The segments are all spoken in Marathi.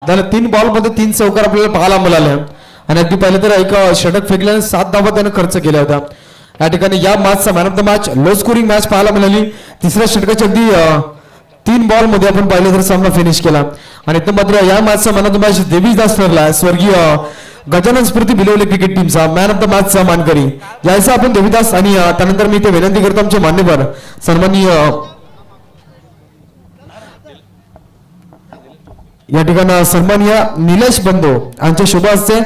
त्याला 3 बॉलमध्ये 3 चौकार आपल्याला पाहायला मिळाले आणि अगदी पहिलं तर एक षटक फेकल्याने 7 धावा त्याने खर्च केल्या होत्या। या ठिकाणी या मॅचचा man of the match low scoring match पाहायला मिळाली। तिसऱ्या षटकाच्या अगदी 3 बॉल मध्ये आपण पाहिलं तर सामना फिनिश केला आणि तो मात्र या मॅचचा man of the match Devidas ठरला। स्वर्गीय गजानन स्मृती बिलवले क्रिकेट टीमचा मॅन ऑफ द मॅचचा मानकरी यायचा आपण देवीदास आणि त्यानंतर मी ते विनंती करतो आमचे मान्यवर सन्माननीय या ठिकाणी सन्माननीय निलेश बंधू यांच्या शुभ हस्ते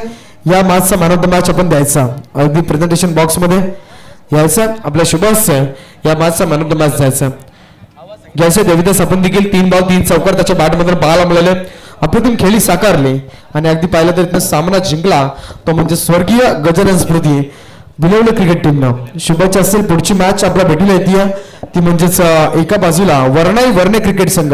या मॅचचा मॅन ऑफ द मॅच आपण द्यायचा। अगदी प्रेझेंटेशन बॉक्स मध्ये यायचा आपल्या शुभ हस्ते या मॅचचा मॅन ऑफ द मॅच द्यायचा। जैसे देवीदास आपण देखील 3 बॉल 3 चौकार त्याच्या बॅट मध्ये पाहायला मिळाले। अप्रतिम खेळी साकारली आणि अगदी पाहिलं तर इथं सामना जिंकला तो म्हणजे स्वर्गीय गजानन स्मृती बिलवले क्रिकेट टीमनं। शुभेच्छा असेल पुढची मॅच आपल्या भेटीला येते ती म्हणजेच एका बाजूला वर्णाई वर्णे क्रिकेट संघ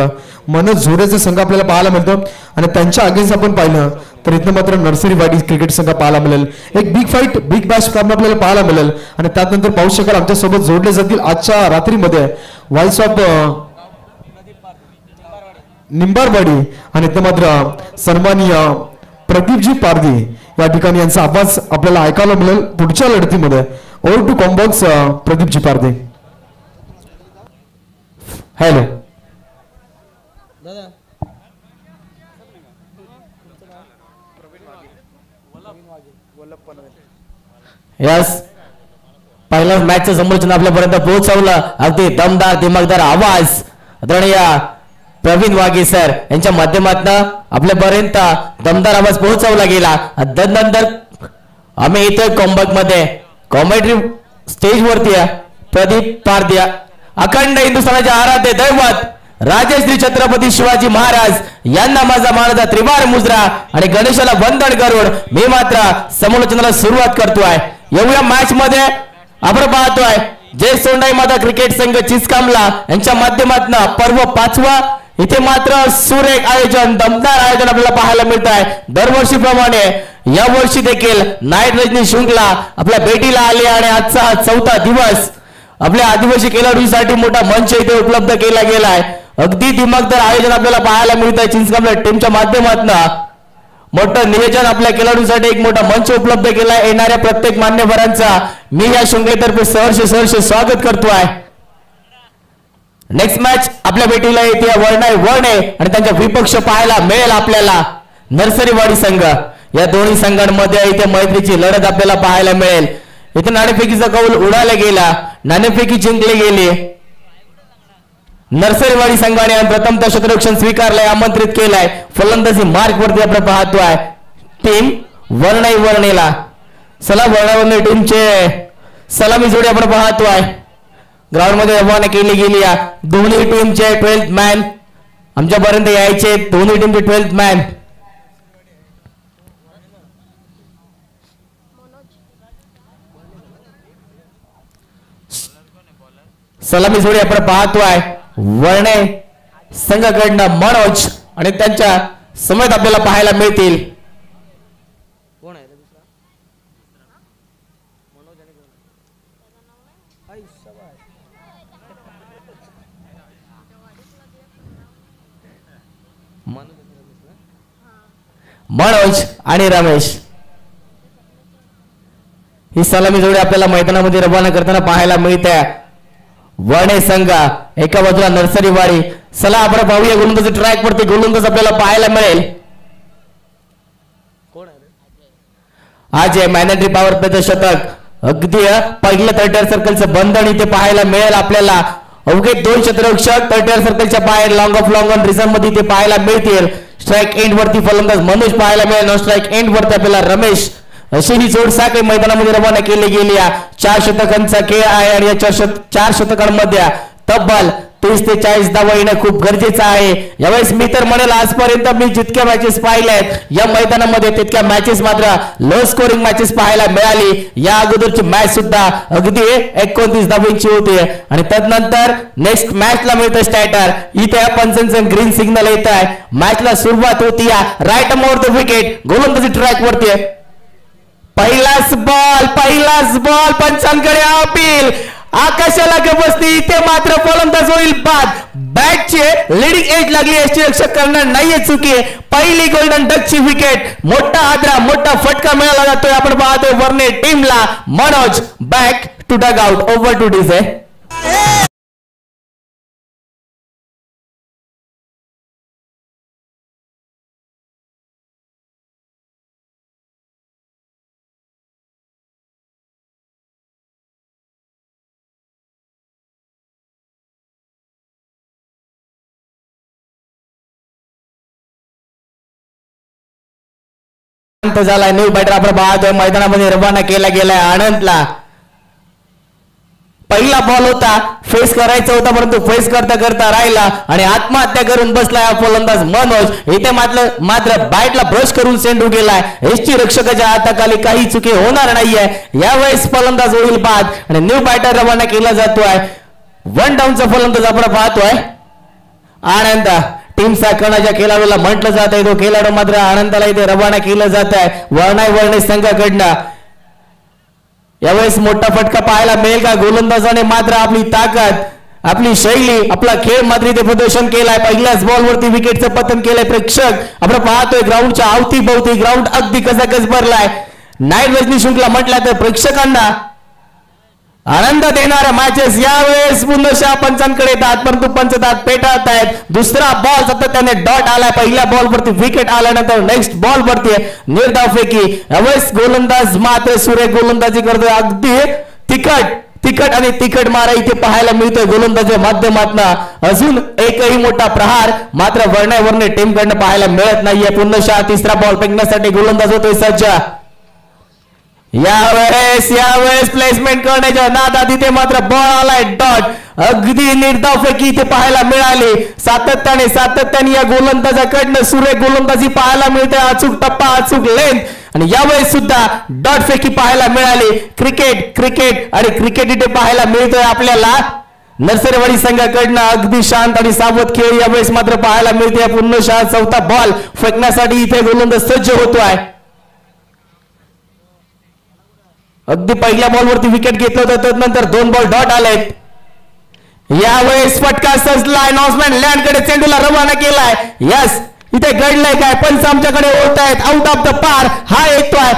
मनोज झोडेचा संघ आपल्याला पाहायला मिळतो आणि त्यांच्या अगेन्स्ट आपण पाहिलं तर इथं मात्र नर्सरीवाडी क्रिकेट संघ पाहायला मिळेल। एक बिग फाईट बिग बॅश सामना आपल्याला पाहायला मिळेल आणि त्यानंतर पाहू शकाल आमच्या सोबत जोडले जातील आजच्या रात्रीमध्ये व्हॉइस ऑफ निंबारवाडी आणि इथं मात्र सन्माननीय प्रदीपजी पारदी या ठिकाणी यांचा आवाज आपल्याला ऐकायला मिळेल पुढच्या लढतीमध्ये। ओव्हर टू कॉम्बॉक्स प्रदीपजी पारदी। हॅलो यस पहिला मॅचचं समालोचन आपल्यापर्यंत पोहोचवलं अगदी दमदार दिमागदार आवाज आदरणीय प्रवीण वाघे सर यांच्या माध्यमातून आपल्यापर्यंत दमदार आवाज पोहोचवला गेला। त्यानंतर आम्ही इथे कॉम्बॅक मध्ये कॉमेंट्री स्टेज वरती प्रदीप पारदिया अखंड हिंदुस्थानाचे आराध्य दैवत राजश्री छत्रपती शिवाजी महाराज यांना माझा मानाचा त्रिवार मुजरा आणि गणेशाला वंदन करून मी मात्र समालोचनाला सुरुवात करतोय। एवढ्या मॅच मध्ये आपण पाहतोय जय सोंडाई माता क्रिकेट संघ चिचकामला यांच्या माध्यमातून पर्व 5वा इथे मात्र सुरेख आयोजन दमदार आयोजन आपल्याला पाहायला मिळत आहे। दरवर्षीप्रमाणे या वर्षी देखील नाईट रजनी शृंखला आपल्या भेटीला आली आणि आजचा हा 4था दिवस आपल्या आदिवासी खेळाडूंसाठी मोठा मंच इथे उपलब्ध केला गेला आहे। अगदी दिमागदार आयोजन आपल्याला पाहायला मिळत आहे। चिंचकामला टीमच्या माध्यमातून मोठं नियोजन आपल्या खेळाडूंसाठी एक मोठा मंच उपलब्ध केला आहे। येणाऱ्या प्रत्येक मान्यवरांचा मी या शृंखलेतर्फे सहर्ष स्वागत करतोय। नेक्स्ट मॅच आपल्या भेटीला येते वर्णाई वर्णे आणि त्यांचा विपक्ष पाहायला मिळेल आपल्याला नर्सरीवाडी संघ। या दोन्ही संघांमध्ये इथे मैत्रीची लढत आपल्याला पाहायला मिळेल। इथे नाणेफेकीचा कौल उडाला गेला, नाणेफेकी जिंकली गेली। नर्सरीवाडी संघाने प्रथमतः क्षेत्ररक्षण स्वीकारलंय, आमंत्रित केलाय। फलंदाजी मार्क वरती आपण पाहतोय टीम वर्णाई वर्णेला। चला वर्णाई टीमचे सलामी जोडी आपण पाहतोय ग्राउंड मध्ये रवाना केली गेली। दोन्ही टीमचे 12th मॅन आमच्यापर्यंत यायचे। दोन्ही टीमचे 12th मॅन सलामी जोडी आपण पाहतोय वर्णे संघाकडनं मनोज आणि त्यांच्या समेत आपल्याला पाहायला मिळतील। मनोज आणि रमेश ही सलामी जोडी आपल्याला मैदानामध्ये रवाना करताना पाहायला मिळते। वर्णे संघ एका बाजूला नर्सरीवाडी। चला आपण पाहूया गोलंदाजी ट्रॅक वरती गोलंदाज आपल्याला पाहायला मिळेल। आज मॅनेटरी पॉवर प्लेचं शतक अगदी पहिल्या 30 सर्कलचं बंधन इथे पाहायला मिळेल आपल्याला। अवघे 2 क्षेत्ररक्षक 30 सर्कलच्या बाहेर long of long on reason मध्ये इथे पाहायला मिळतील। स्ट्राईक एंड वरती फलंदाज मनोज पाहायला मिळेल। नॉन स्ट्राईक एंड वरती आपल्याला रमेश अशी ही जोड साखळी मैदानामध्ये रवाना केली गेली। 4 शतकांचा खेळ आहे आणि या 4 शतकांमध्ये तब्बल 30 ते 40 धावा येणं खूप गरजेचं आहे। यावेळेस मी तर म्हणेल आजपर्यंत मी जितक्या मॅचेस पाहिल्या आहेत या मैदानामध्ये तितक्या मॅचेस मात्र लो स्कोरिंग मॅचेस पाहायला मिळाली। या अगोदरची मॅच सुद्धा अगदी 29 धावांची होती आणि त्यानंतर नेक्स्ट मॅचला मिळतं स्टार्टर। इथे पंचांचं ग्रीन सिग्नल येत आहे। मॅचला सुरुवात होती राईट अमोर द विकेट गोलंदाजी ट्रॅक वरती। पहिलाच बॉल पंचांकडे अपील आकाशाला गबसती इथे मात्र फलंदाज होईल बाद। बॅटचे लीडिंग एज लागली यष्टीरक्षक करणार नाहीये चुकी. पहिली गोल्डन डकची विकेट. मोठा आदरा मोठा फटका मिळाला जातोय. आपण पाहतोय वरने टीमला. Manoj back to dugout. Over to DJ. झालाय. न्यू बॅटर आपण पाहतोय मैदानामध्ये रवाना केला गेलाय आनंदला. पहिला बॉल होता, फेस करायचा होता परंतु फेस करता करता राहिला आणि आत्महत्या करून बसलाय हा फलंदाज मनोज. इथे मात्र बॅटला ब्रश करून चेंडू गेलाय. एसटी रक्षकाच्या हाताखाली काही चुकी होणार नाहीये. यावेळेस फलंदाज होईल बाद आणि न्यू बॅटर रवाना केला जातोय. वन डाऊनचा फलंदाज आपण पाहतोय आनंद. टीमचा कणाच्या खेळाडूला म्हटलं जात आहे. तो खेळाडू मात्र आनंदाला इथे रवाना केलं जात आहे वर्णाय संघाकडनं. यावेळेस मोठा फटका पाहायला मिळेल का? गोलंदाजाने मात्र आपली ताकद, आपली शैली, आपला खेळ मात्र इथे प्रदर्शन केलाय. पहिल्याच बॉलवरती विकेटचं पतन केलंय. प्रेक्षक आपण पाहतोय ग्राउंडच्या अवतीभोवती ग्राउंड अगदी कसाकस भरलाय. नाईट रजनी शुक्ला म्हटलं तर प्रेक्षकांना आनंद देणाऱ्या मॅचेस यावेळेस पुन्हा पंचांकडे येतात परंतु पंच दात पेटाळत आहेत. दुसरा बॉल सातत्याने डॉट आलाय. पहिल्या बॉल वरती विकेट आल्यानंतर नेक्स्ट बॉल वरती निर्धावफेकी. यावेळेस गोलंदाज मात्र सुरेख गोलंदाजी करतोय. अगदी तिखट आणि तिखट मारा इथे पाहायला मिळतोय गोलंदाजीच्या माध्यमातून. अजून एकही मोठा प्रहार मात्र वर्णे टीम कडनं पाहायला मिळत नाहीये. पुन्हा तिसरा बॉल फेकण्यासाठी गोलंदाज होतोय सज्ज. यावेळेस प्लेसमेंट करण्याच्या नादात इथे मात्र बॉल आलाय डॉट. अगदी निर्धावफेकी इथे पाहायला मिळाली. सातत्याने या गोलंदाजाकडनं सुरेख गोलंदाजी पाहायला मिळते. अचूक टप्पा, अचूक लेंथ आणि यावेळेस सुद्धा डॉट फेकी पाहायला मिळाली. क्रिकेट आणि क्रिकेट इथे पाहायला मिळतोय आपल्याला. नरसरेवाडी संघाकडनं अगदी शांत आणि सावध खेळ यावेळेस मात्र पाहायला मिळते. पुन्हा चौथा बॉल फेकण्यासाठी इथे गोलंदाज सज्ज होतोय. अगदी पहिल्या बॉलवरती विकेट घेतलं होतं त्यानंतर 2 बॉल डॉट आलेत. यावेळेस फटका सजलाय. नॉसमॅन लँड कडे चेंडूला रवाना केलाय. यस इथे घडलंय काय? पंच आमच्याकडे होत आहेत. आउट ऑफ द पार हा येतोय.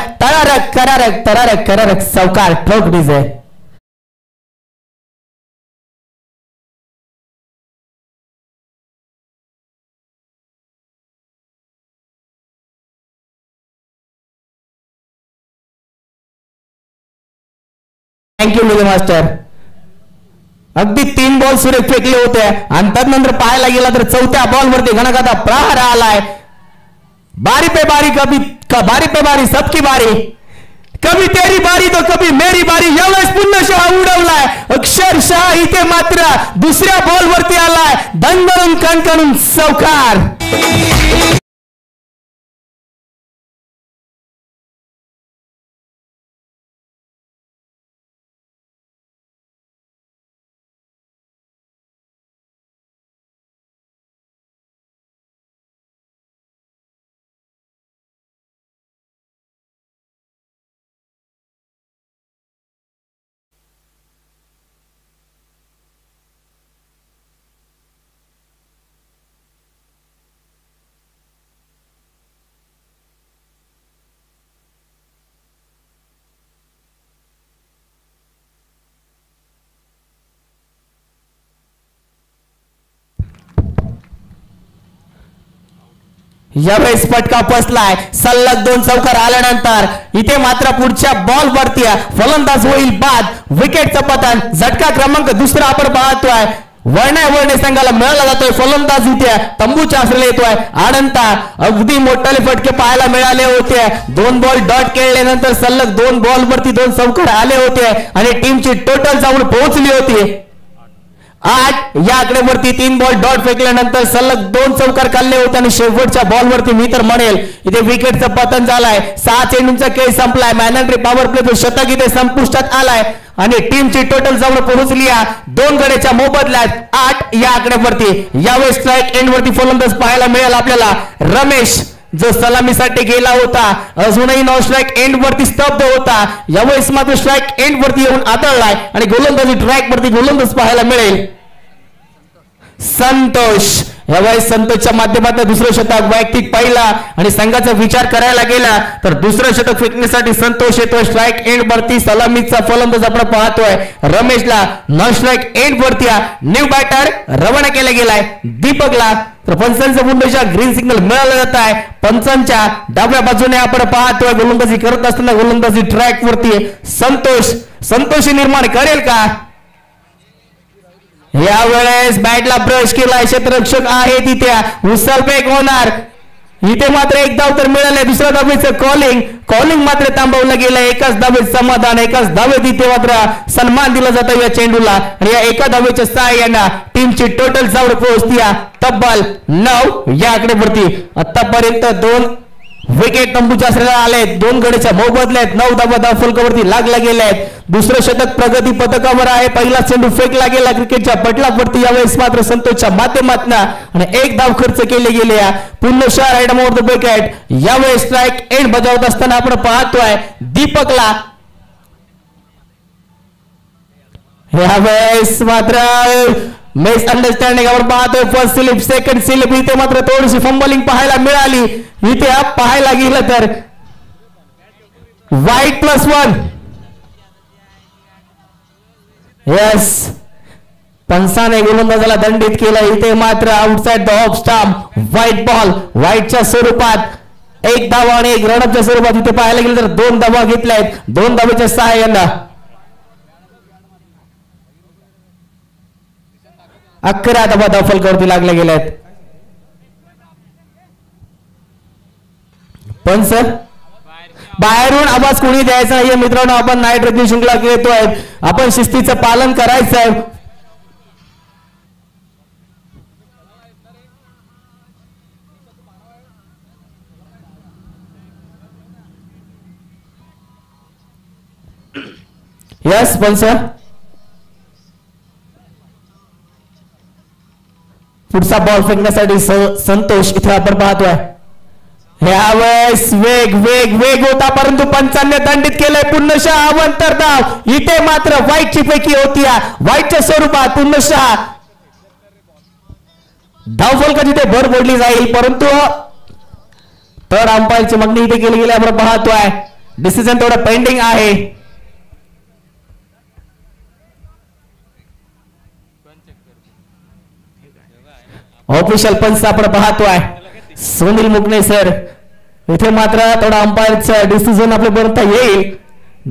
तरारक सावकार ठोक डीजे. थँक्यू मिले मास्टर. अगदी 3 बॉल सुरेख फेकले होते आणि त्यानंतर पाहायला गेला तर चौथ्या बॉलवरती घणाघाता प्रहार आलाय. बारी पे बारी सबकी बारी. कभी तेरी बारी तो कभी मेरी बारी. यावेळेस पुन्हा उडवलाय. अक्षरशः इथे मात्र दुसऱ्या बॉलवरती आलाय. दणदणून कणकणून सावकार. यावेळेस फटका बसलाय. सलग 2 चौकार आल्यानंतर इथे मात्र पुढच्या बॉल वरती फलंदाज होईल बाद. विकेटचं पतन. झटका क्रमांक दुसरा आपण पाहतोय. वर्णे संघाला मिळाला जातोय. फलंदाज इथे तंबूच्या आश्रय येतोय. आनंदा अगदी मोठाले फटके पाहायला मिळाले होते. 2 बॉल डॉट खेळल्यानंतर सलग 2 बॉल वरती 2 चौकार आले होते आणि टीमची टोटल जाऊन पोहोचली होती 8. या आकड्यावरती 3 बॉल डॉट फेकल्यानंतर सलग 2 चौकार काढले होते आणि शेवटच्या बॉलवरती मी तर म्हणेल इथे विकेटचं पतन झालाय. 6 चेंडूंचा खेळ संपलाय. मॅनंट्री पॉवर प्ले शतक इथे संपुष्टात आलाय आणि टीमची टोटल जाऊन पोहोचली 2 गड्याच्या मोबदल्यात 8 या आकड्यावरती. यावेळेस स्ट्राईक एंड वरती फलंदाज पाहायला मिळेल आपल्याला. रमेश जो सलामीसाठी गेला होता अजूनही नो स्ट्राईक एंड वरती स्तब्ध होता. यावेळेस मात्र स्ट्राईक एंड वरती येऊन आदळलाय आणि गोलंदाजी ट्रॅक वरती गोलंदाज पाहायला मिळेल. संतोष. यावेळेस संतोषच्या माध्यमातून दुसरं शतक वैयक्तिक पहिला आणि संघाचा विचार करायला गेला तर दुसरं शतक फेकण्यासाठी संतोष येतोय. स्ट्राईक एंड वरती सलामीचा फलंदाज आपण पाहतोय रमेशला नॉन स्ट्राईक एंड वरती न्यू बॅटर रवाना केला गेलाय दीपकला. तर पंचांचा मुंबईच्या ग्रीन सिग्नल मिळाला जात आहे. पंचांच्या डाव्या बाजूने आपण पाहतोय गोलंदाजी करत असताना गोलंदाजी ट्रॅक वरती संतोष निर्माण करेल का. यावेळेस बॅटला ब्रश केलाय क्षेत्ररक्षक आहे तिथे उचलबेक होणार. इथे मात्र एक धाव तर मिळाले. दुसऱ्या धावेचं कॉलिंग मात्र थांबवलं गेलं. एकाच धावेत समाधान एकाच धावेत इथे मात्र सन्मान दिला जातो या चेंडूला आणि या एका धावेच्या सहाय्याने टीमची टोटल धाव पोहोचती तब्बल 9 या आकडेवरती. आतापर्यंत 2 विकेट तंबूच्या आश्रयाला आले. 2 गड्याच्या मोबदले आहेत. 9 धावा धाव फलकावरती लागल्या गेल्या आहेत. दुसरं शतक प्रगती पथकावर आहे. पहिला चेंडू फेकला गेला क्रिकेटच्या पटलावरती. यावेळेस मात्र संतोषच्या माध्यमातून आणि 1 धाव खर्च केले गेले. पुन्हा राईट ओव्हर द विकेट. यावेळेस स्ट्राईक एंड बजावत असताना आपण पाहतोय दीपकला. यावेळेस मात्र मिस अंडरस्टँडिंग आपण पाहतोय. फर्स्ट स्लिप सेकंड स्लिप इथे मात्र थोडीशी फंबलिंग पाहायला मिळाली. इथे पाहायला गेलं तर वाईट +1. यस पंचाने गोलंदाजाला दंडित केलं. इथे मात्र outside the off stump wide ball व्हाईटच्या स्वरूपात 1 धावा आणि 1 रनअपच्या स्वरूपात इथे पाहायला गेलं तर 2 धावा घेतल्या आहेत. 2 धावेच्या सहाय्यानं 11 धावा धाव फलकावरती लागल्या गेल्या आहेत. पण सर बाहेरून आवाज कोणी द्यायचा नाहीये मित्रांनो. आपण नाईट रजनी शृंखला खेळतोय. आपण शिस्तीचं पालन करायचं आहे. यस पण सर पुढचा बॉल फेकण्यासाठी संतोष इथे आपण पाहतोय. यावेळेस वेग होता परंतु पंचांनी दंडित केलंय. पुन्हा अवंतर धाव इथे मात्र व्हाईटची पैकी होती. व्हाईटच्या स्वरूपात पुन्हा धाव फलकाची इथे भर पडली जाईल परंतु थर्ड अंपायरची मागणी इथे केली गेली आपण पाहतोय. डिसिजन थोडं पेंडिंग आहे. ऑफिशियल पंच आपण पाहतोय सुनील मुकणे सर. इथे मात्र थोडा अंपायरचं डिसिजन आपल्यापर्यंत येईल.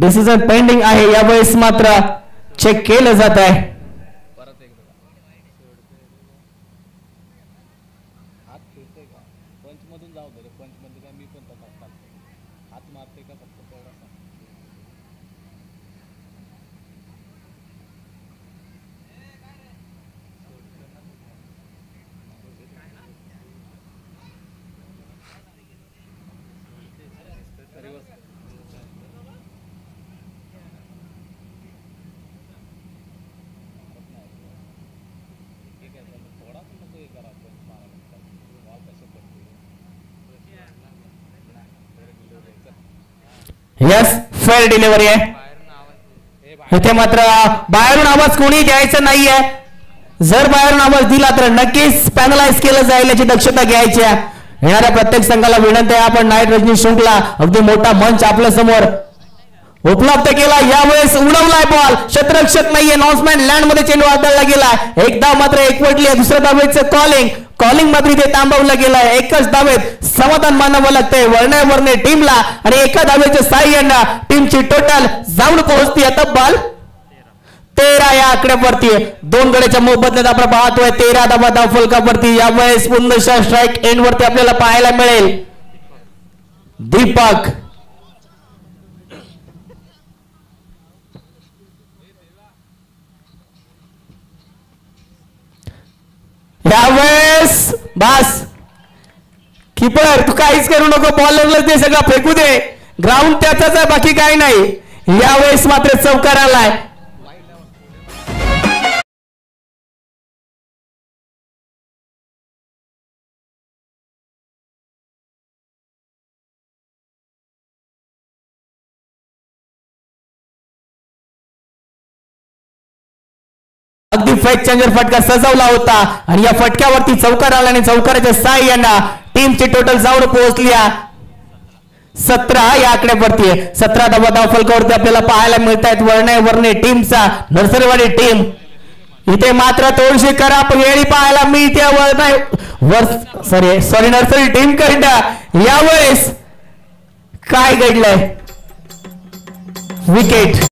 डिसिजन पेंडिंग आहे. यावेळेस मात्र चेक केलं जात आहे. यस फेअर डिलिव्हरी आहे. इथे मात्र बाहेरून आवाज कोणी द्यायचा नाहीये. जर बाहेरून आवाज दिला तर नक्कीच पॅनलाइज केलं जाईल याची दक्षता घ्यायची आहे. येणाऱ्या प्रत्येक संघाला विनंती आहे आपण नाईट रजनी शृंखला अगदी मोठा मंच आपल्या समोर उपलब्ध केला. यावेळेस उडवलाय बॉल. क्षेत्ररक्षक नाहीये. नॉन्समॅन लँड मध्ये चेंडू आदळला गेला. एकदा मात्र एकवटली आहे. दुसऱ्या धावेचं कॉलिंग मात्र इथे थांबवलं गेलंय. एकच धावेत समाधान मानावं लागतंय वर्णे टीमला आणि एका धावेच्या सहाय्यानं टीमची टोटल जाऊन पोहोचती तब्बल 13 या आकड्यावरती. 2 गड्याच्या मोबदल्यात आपण पाहतोय 13 धावा धाव फलकावरती. यावेळेस पुन्हा स्ट्राईक एंड वरती आपल्याला पाहायला मिळेल दीपक. यावेळेस बस कीपर तू काहीच करू नको. बॉलरलाच ते सगळं फेकू दे. ग्राउंड त्याचाच आहे बाकी काही नाही. यावेळेस मात्र चौकार आलाय. अगदी फेक चेंजर फटका सजवला होता आणि या फटक्यावरती चौकार आला आणि चौकाराच्या साह्याने टीमची टोटल जाऊन पोहोचली 17 या आकड्यावरती 17 धावा फलकावरती आपल्याला पाहायला मिळत आहेत वर्णे टीमचा नरसरवाडी टीम. इथे मात्र थोडीशी खराब वेळी पाहायला मिळते सॉरी नर्सरी टीम कडनं यावेळेस काय घडलंय विकेट.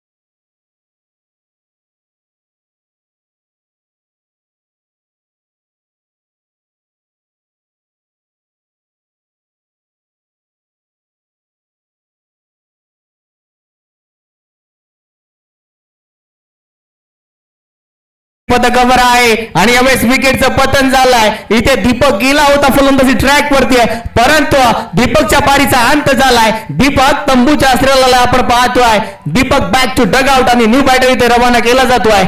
पदकावर आहे आणि यावेळेस विकेटचं पतन झालंय. इथे दीपक गेला होता फलंदाजी ट्रॅक वरती परंतु दीपकच्या पारीचा अंत झालाय. दीपक तंबूच्या आश्रयाला आपण पाहतोय. Deepak back to dugout आणि न्यू बॅटर इथे रवाना केला जातोय.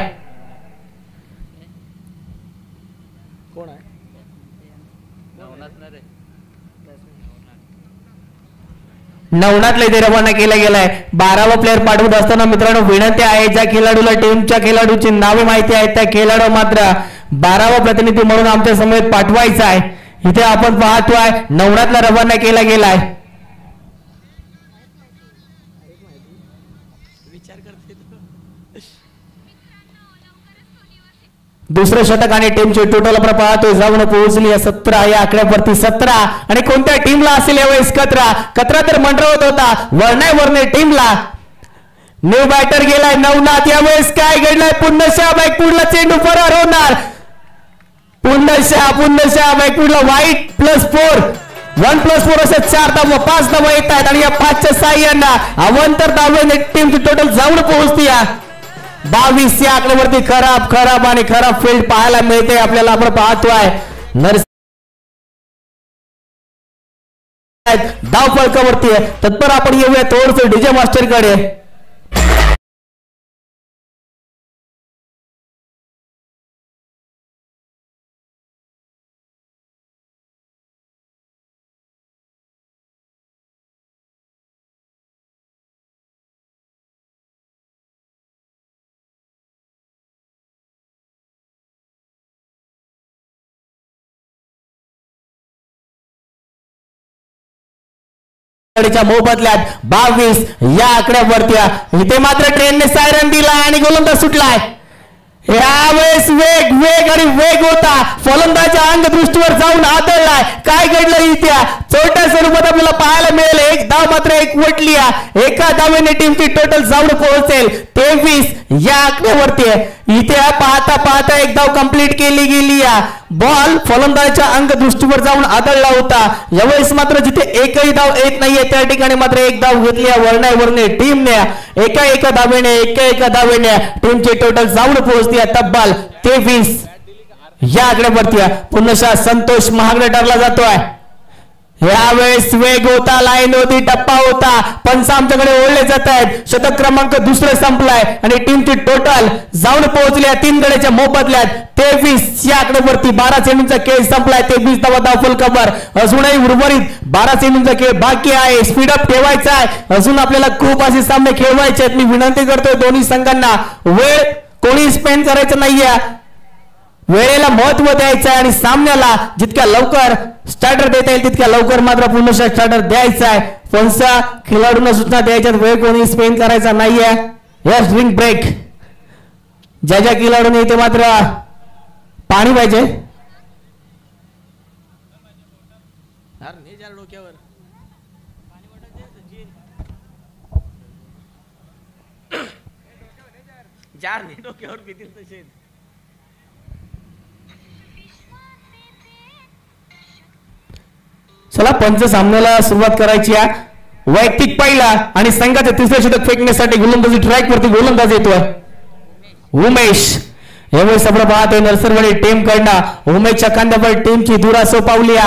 नवनाथला इथे रवाना केला गेलाय. 12वा प्लेअर पाठवत असताना मित्रांनो विनंती आहे ज्या खेळाडूला टीमच्या खेळाडूची नावे माहिती आहेत त्या खेळाडू मात्र 12वा प्रतिनिधी म्हणून आमच्या समोर पाठवायचा आहे. इथे आपण पाहतोय नवनाथला रवाना केला गेलाय. दुसरं षटक आणि टीमची टोटल आपण पाहतोय जाऊन पोहोचली 17 या आकड्यावरती 17 आणि कोणत्या टीमला असेल यावेळेस कचरा तर मंडळत होता वर्णे टीमला. न्यू बॅटर गेलाय नवनाथ. यावेळेस काय घडलंय पुन्हा बॅकपुडला चेंडू फरार होणार. पुन्हा बॅकपुडला वाईट +4 1+4 असे 4 धावा 5 धावा येत आहेत आणि या 5च्या साह्याने अवंतर धावेने टीमची टोटल जाऊन पोहोचती 22 या आकड्यावरती खराब फील्ड पाहायला मिळते आपल्याला. आपण पाहतोय धाव फलकावरती तत्पर आपण येऊया थोडस डीजे मास्टर कडे. मोबदल्यात 22 या आकड्यावरती इथे मात्र ट्रेनने सायरन दिला आणि गोलंदाज सुटलाय. यावेळेस वेग होता फलंदाच्या अंगदृष्टीवर जाऊन आदळलाय. काय घडलं इथे छोट्या स्वरूपात आपल्याला पाहायला मिळेल. एक धाव मात्र एक वटली एका धावेने टीमची टोटल जाऊन पोहोचेल 23 या आकड्यावरती. इथे पाहता एक धाव कंप्लीट केली गेली. बॉल फलंदाजाच्या अंगदृष्टीवर जाऊन आदळला होता. यावेळेस मात्र जिथे एकही धाव येत नाहीये त्या ठिकाणी मात्र एक धाव घेतली वर्णे टीमने. एका धावेने टीमची टोटल जाऊन पोहोचते तब्बल 23 या आकड्यावरती. पुन्हा संतोष महागडे ठरला जातोय. यावेळेस वेग होता लाईन होती टप्पा होता पंच आमच्याकडे ओढले जात आहेत. षटक क्रमांक दुसरं संपलाय आणि टीमची टोटल जाऊन पोहोचल्या 3 गड्याच्या मोबदल्यात 23 या आकड्यावरती. 12 चेंडूंचा खेळ संपलाय 23 धावा धाव फलकावर. अजूनही उर्वरित 12 चेंडूंचा खेळ बाकी आहे. स्पीडअप ठेवायचा आहे. अजून आपल्याला खूप असे सामने खेळवायचे आहेत. मी विनंती करतोय दोन्ही संघांना वेळ कोणी स्पेंड करायचं नाहीये. वेळेला महत्व द्यायचं आहे आणि सामन्याला जितक्या लवकर स्टार्टर देता येईल तितक्या लवकर मात्र पुन्हा स्टार्टर द्यायचा आहे. पंचा खेळाडूंना सूचना द्यायच्यात वेळ कोणी स्पेंड करायचा नाहीये. Yes drink break. ज्या खेळाडूंनी इथे मात्र पाणी पाहिजे. चला पंच सामन्याला सुरुवात करायची आहे. वैयक्तिक पहिला आणि संघाचे तिसरे षटक फेकण्यासाठी गोलंदाजी ट्रॅक वरती गोलंदाज येतोय उमेश. यावेळेस आपण पाहतोय नरसरवाडी टीम कडनं उमेशच्या खांद्यावर टीमची धुरा सोपावली.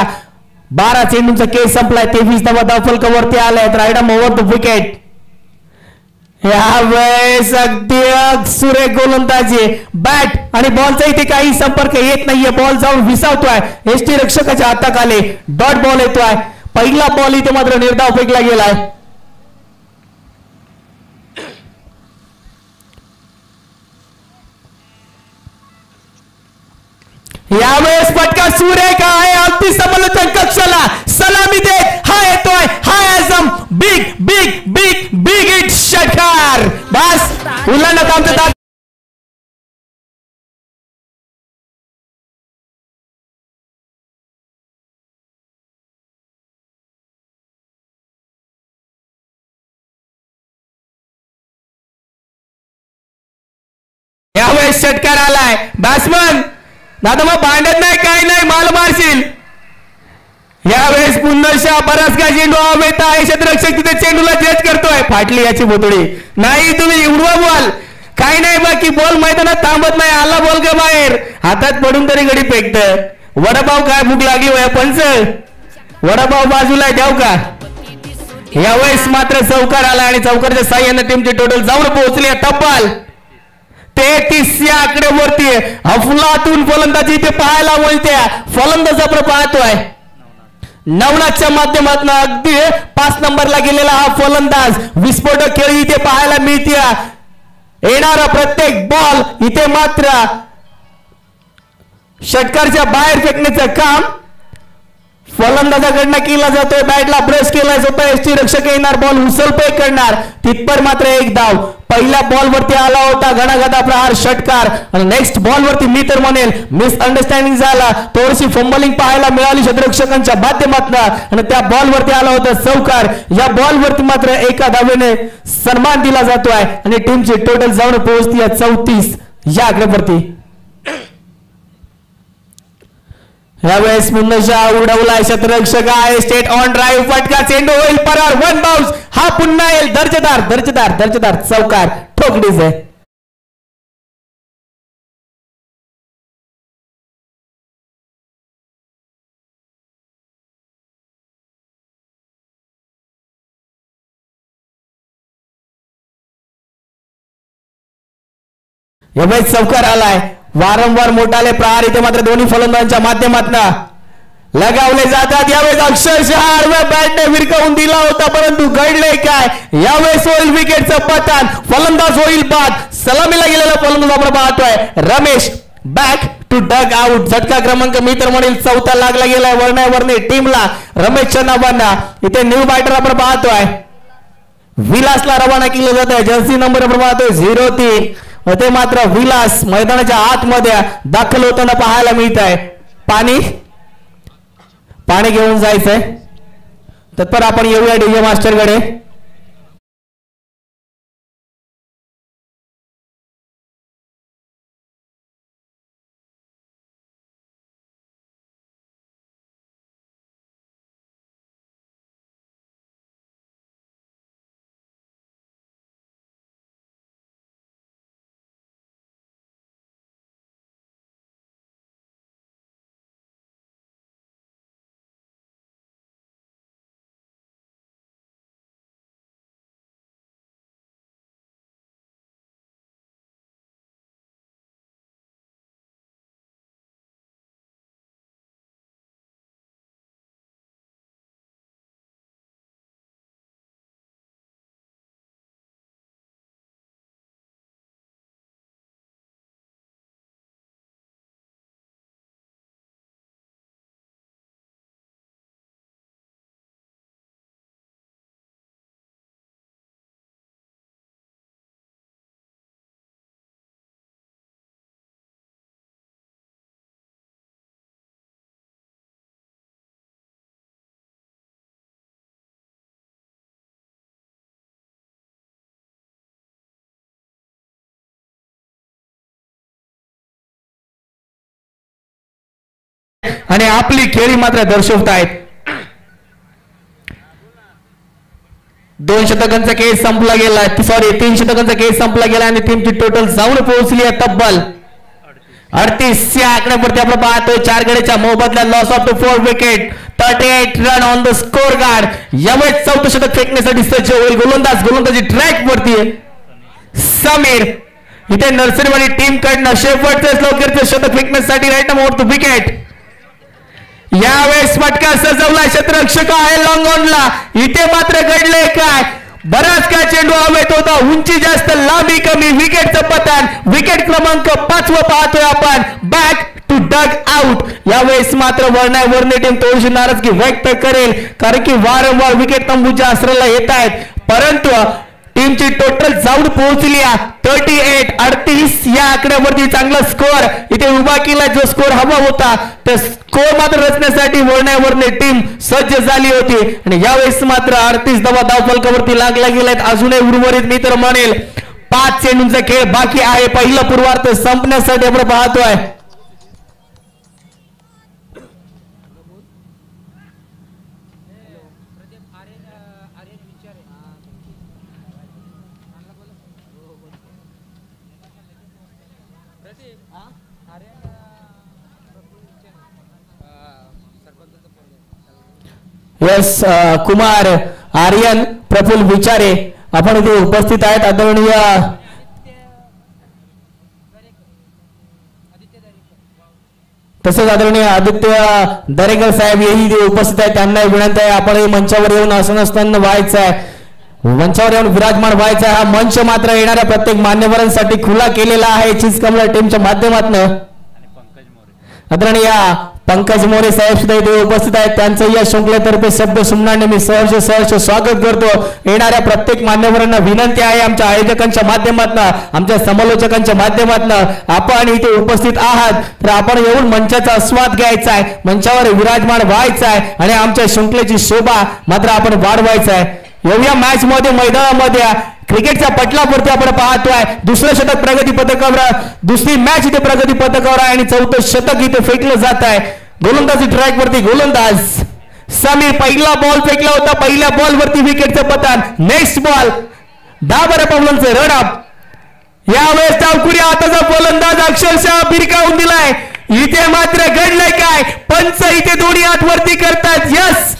12 चेंडूंचा खेळ संपलाय 23 धावा धाव फलकावरती आलाय. रायडम ओव्हर द विकेट. यावेळेस अगदी सुरेख गोलंदाजी बॅट आणि बॉलचा इथे काही संपर्क येत नाहीये. बॉल जाऊन विसावतोय एसटी रक्षकाच्या हाताखाली. डॉट बॉल येतोय. पहिला बॉल इथे मात्र निर्धाव फेकला गेलाय. यावेळेस फटका सुरेख आहे. अगदी समालोचन कक्षाला सलामी देत हा येतोय. हा Azam big big big big hit षटकार. बस उल्हाना आमचं यावेळेस षटकार आलाय. बॅट्समन दादा मग भांडत नाही काय नाही माल मारशील. यावेळेस पुन्हा बराच का चेंडू हवेत आहे. क्षेत्ररक्षक तिथे चेंडूला जज करतोय. फाटली याची बोतडी नाही. तुम्ही उडवा बॉल काही नाही. बाकी बॉल मैदानात थांबत नाही. आला बॉल का बाहेर हातात पडून तरी गडी फेकत. वडापाव काय भूक लागली होय पंच. वडापाव बाजूला द्याव का. यावेळेस मात्र चौकार आला आणि चौकारच्या साह्याने टीमची टोटल जाऊन पोहोचली तब्बल 33 या आकड्यावरती. अफलातून फलंदाजी ते पाहायला मिळते. फलंदाज आपण पाहतोय नवनाथच्या माध्यमातून अगदी 5 नंबरला गेलेला हा फलंदाज. विस्फोटक खेळी इथे पाहायला मिळते. येणारा प्रत्येक बॉल इथे मात्र षटकारच्या बाहेर फेकण्याचं काम फलंदाजाकडनं केला जातोय. बॅटला ब्रश केला जातो. यष्टी रक्षक येणार बॉल उचलपे करणार. तिथपर मात्र एक धाव. पहिल्या बॉल वरती आला होता घणाघाता प्रहार षटकार आणि नेक्स्ट बॉल वरती मी तर म्हणेल मिसअंडरस्टँडिंग झाला. थोडीशी फंबलिंग पाहायला मिळाली क्षेत्ररक्षकांच्या माध्यमातून आणि त्या बॉल वरती आला होता चौकार. या बॉल वरती मात्र एका धावेने सन्मान दिला जातोय आणि टीमची टोटल जाऊन पोहोचती 34 या आकड्यावरती. यावेळेस मुन्नशा उडवला क्षेत्ररक्षक आहे. स्टेट ऑन ड्राईव्ह फटका चेंडू होईल परार. 1 बाउन्स. हा पुन्हा येईल. दर्जेदार दर्जेदार दर्जेदार चौकार ठोकडीच आहे. यावेळेस चौकार आलाय. वारंवार मोठाले प्रहार इथे मात्र दोन्ही फलंदाजांच्या माध्यमातून लगावले जातात. यावेळेस अक्षरशः आडव्या बॅटने विरकावून दिला होता परंतु घडले काय. यावेळेस होईल विकेटचं पतन. फलंदाज होईल बाद. सलामीला गेलेला फलंदाज आपण पाहतोय Ramesh back to dugout. झटका क्रमांक मी तर म्हणेल 4था लागला गेलाय वर्णावरणी टीमला रमेशच्या नावानं. इथे न्यू बॅटर आपण पाहतोय विलासला रवाना केलं जात आहे. जर्सी नंबर आपण पाहतोय 03. ते मात्र विलास मैदानाच्या आतमध्ये दाखल होताना पाहायला मिळत आहे. पाणी घेऊन जायचंय. तत्पर आपण येऊया डीजे मास्टर कडे. आणि आपली खेळी मात्र दर्शवत आहेत. 2 शतकांचा खेळ संपला गेला. सॉरी 3 शतकांचा खेळ संपला गेला आणि टीमची टोटल जाऊन पोहोचली आहे तब्बल 38 या आकड्यावरती. आपण पाहतोय 4 गड्याच्या मोबदल्यात loss of two 4 wicket 38 run on the score card. यावेळेस 4थं शतक फेकण्यासाठी सज्ज होईल गोलंदाजी ट्रॅक वरती समीर. इथे नर्सरीवाली टीम कडनं शेवटचं लवकरचं शतक फेकण्यासाठी राईट नंबर टू विकेट. यावेळेस फटका सजवला क्षेत्ररक्षक आहे लॉंग ऑनला. इथे मात्र घडले काय. बराच का चेंडू हवेत होता. उंची जास्त लांबी कमी. विकेटचं पतन. विकेट क्रमांक 5 पाहतोय आपण. Back to to dugout. यावेळेस मात्र वर्णे टीम थोडीशी नाराजगी व्यक्त करेल, कारण की वारंवार विकेट तंबूच्या आश्रयाला येत आहेत, परंतु टीमची टोटल जाऊन पोहोचली 38 या आकड्यावरती चांगला स्कोअर इथे उभा केला. जो स्कोअर हवा होता तर स्कोअर मात्र रचण्यासाठी वर्णे टीम सज्ज झाली होती आणि यावेळेस मात्र 38 धावा धावफलकावरती लागला गेलाय. अजूनही उर्वरित मी तर म्हणेल 5 चेंडूंचा खेळ बाकी आहे. पहिला पूर्वार्ध संपण्यासाठी आपण पाहतोय. यस कुमार आर्यन प्रफुल्ल विचारे आपण इथे उपस्थित आहेत. आदरणीय तसेच आदरणीय आदित्य दरेकर साहेब हेही इथे उपस्थित आहेत. त्यांना विनंती आहे आपण मंचावर येऊन आसनस्थान व्हायचं आहे, मंचावर येऊन विराजमान व्हायचं आहे. हा मंच मात्र येणाऱ्या प्रत्येक मान्यवरांसाठी खुला केलेला आहे चिचकमला टीमच्या माध्यमातून. आदरणीय पंकज मोरे साहेब सुद्धा इथे उपस्थित आहेत. त्यांचं या शृंखलेतर्फे शब्द सुमनाने मी सहर्ष स्वागत करतो. येणाऱ्या प्रत्येक मान्यवरांना विनंती आहे आमच्या आयोजकांच्या माध्यमातून, आमच्या समालोचकांच्या माध्यमातून आपण इथे उपस्थित आहात तर आपण येऊन मंचाचा आस्वाद घ्यायचा आहे, मंचावर विराजमान व्हायचा आहे आणि आमच्या शृंखलेची शोभा मात्र आपण वाढवायचा आहे. एवढ्या मॅच मध्ये मैदानामध्ये क्रिकेटच्या पटलावरती आपण पाहतोय दुसरं शतक प्रगती पथकावर, दुसरी मॅच इथे प्रगती पथकावर आहे आणि चौथं शतक इथे फेकलं जात आहे. गोलंदाजी ट्रॅक वरती गोलंदाज समीर पहिला बॉल फेकला होता, पहिल्या बॉल वरती विकेटचं पतन. नेक्स्ट बॉल 10 पावलांचं रनअप. यावेळेस डावखुरी हाताचा गोलंदाज अक्षरशः भिरकावून दिलाय. इथे मात्र घडलंय काय, पंच इथे दोन्ही हात वरती करतात. यस,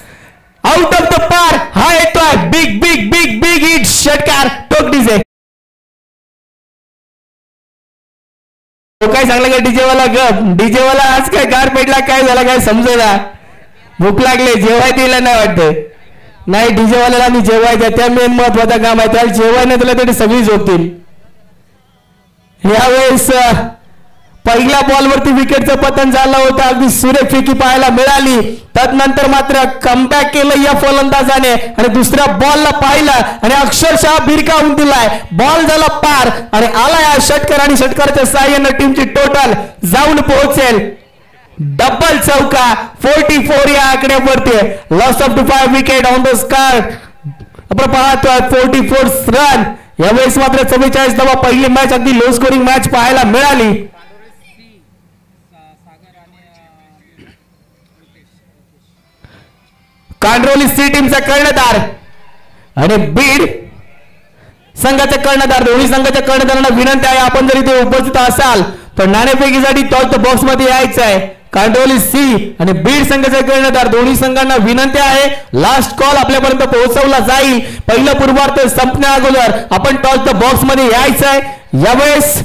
आउट ऑफ द पार. हा येतोय big big big big hit षटकार टोकडीचे. काय सांगलं का डीजेवाला गप, डीजेवाला आज काय गार पेटला काय झाला काय समजेना, भूक लागले जेवाय दिला नाही वाटतं. नाही डीजेवाल्याला मी जेवायचं त्या मेन महत्वाचं काम आहे, त्याला जेवाय नाही दिलं तरी सगळी झोपतील. यावेळेस पहिल्या बॉलवरती विकेटचं पतन झालं होतं, अगदी सुरेख फेकी पाहायला मिळाली. तदनंतर मात्र कमबॅक केलं या फलंदाजाने आणि दुसऱ्या बॉलला पाहिलं आणि अक्षरशः भिरकावून दिलाय. बॉल झाला पार आणि आला या षटकार आणि षटकाराच्या साहाय्याने टीमची टोटल जाऊन पोहोचेल डबल चौका 44 या आकड्यावरती. Loss of the 5 wicket on the scorecard आपण पाहतोय 44 रन. यावेळेस मात्र 44 धावा. पहिली मॅच अगदी लो स्कोरिंग मॅच पाहायला मिळाली. कांड्रोली सी टीमचा कर्णधार आणि बीड संघाचा कर्णधार, दोन्ही संघाच्या कर्णधारांना विनंती आहे आपण जर इथे उपस्थित असाल तर नाणेफेकीसाठी टॉप बॉक्स मध्ये यायचं आहे. कांड्रोली सी आणि बीड संघाचे कर्णधार दोन्ही संघांना विनंती आहे लास्ट कॉल आपल्यापर्यंत पोहोचवला जाईल. पहिलं पूर्वार्ध संपण्या अगोदर आपण टॉप बॉक्स मध्ये यायचं आहे. यावेळेस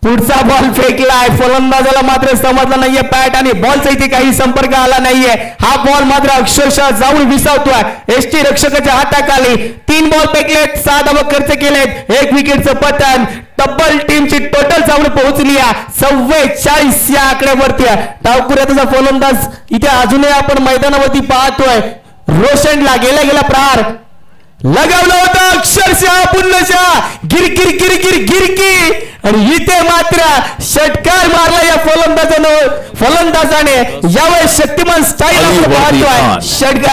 पुढचा बॉल फेकलाय, फलंदाजाला मात्र समजला नाहीये पॅट आणि बॉलचा इथे काही संपर्क आला नाहीये. हा बॉल मात्र अक्षरशः जाऊन विसावतोय एसटी रक्षकाच्या हाताखाली. 3 बॉल फेकलेत, 6 धावा खर्च केलेत, 1 विकेटचं पतन. तब्बल टीमची टोटल जाऊन पोहोचली 44 या आकड्यावरती. डावखुऱ्याचा फलंदाज इथे अजूनही आपण मैदानावरती पाहतोय. रोशनला गेला प्रहार लगावलं होतं अक्षरशः पुन्हा गिरकिर गिरकिर गिरकी आणि इथे मात्र षटकार मारला या फलंदाजाने. यावेळेस शक्तिमान स्टाईल आपण पाहतोय षटकार.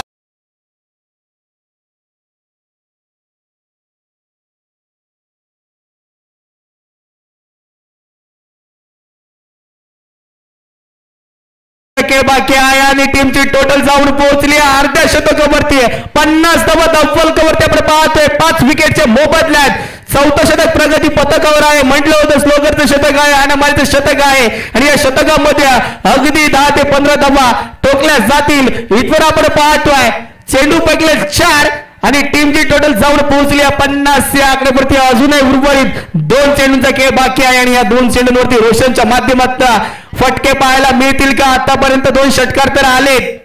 बाकी आहे आणि टीमची टोटल जाऊन पोहोचली अर्ध्या शतकावरती. 50 धावा धावफलकावरती आपण पाहतोय. 5 विकेटचे मोबदल्यात. 4थं शतक प्रगती पथकावर आहे. म्हटलं होतं स्लोगरचं शतक आहे, अनामालीचं शतक आहे आणि या शतकामध्ये अगदी 10 ते 15 धावा ठोकल्या जातील इथवर आपण पाहतोय. चेंडू पैकी 4 आणि टीमची टोटल जाऊन पोहोचली 50 या आकड्यावरती. अजूनही उर्वरित 2 चेंडूंचा खेळ बाकी आहे आणि या 2 चेंडूंवरती रोशनच्या माध्यमातून फटके पाहायला मिळतील का. आतापर्यंत 2 षटकार तर आलेत.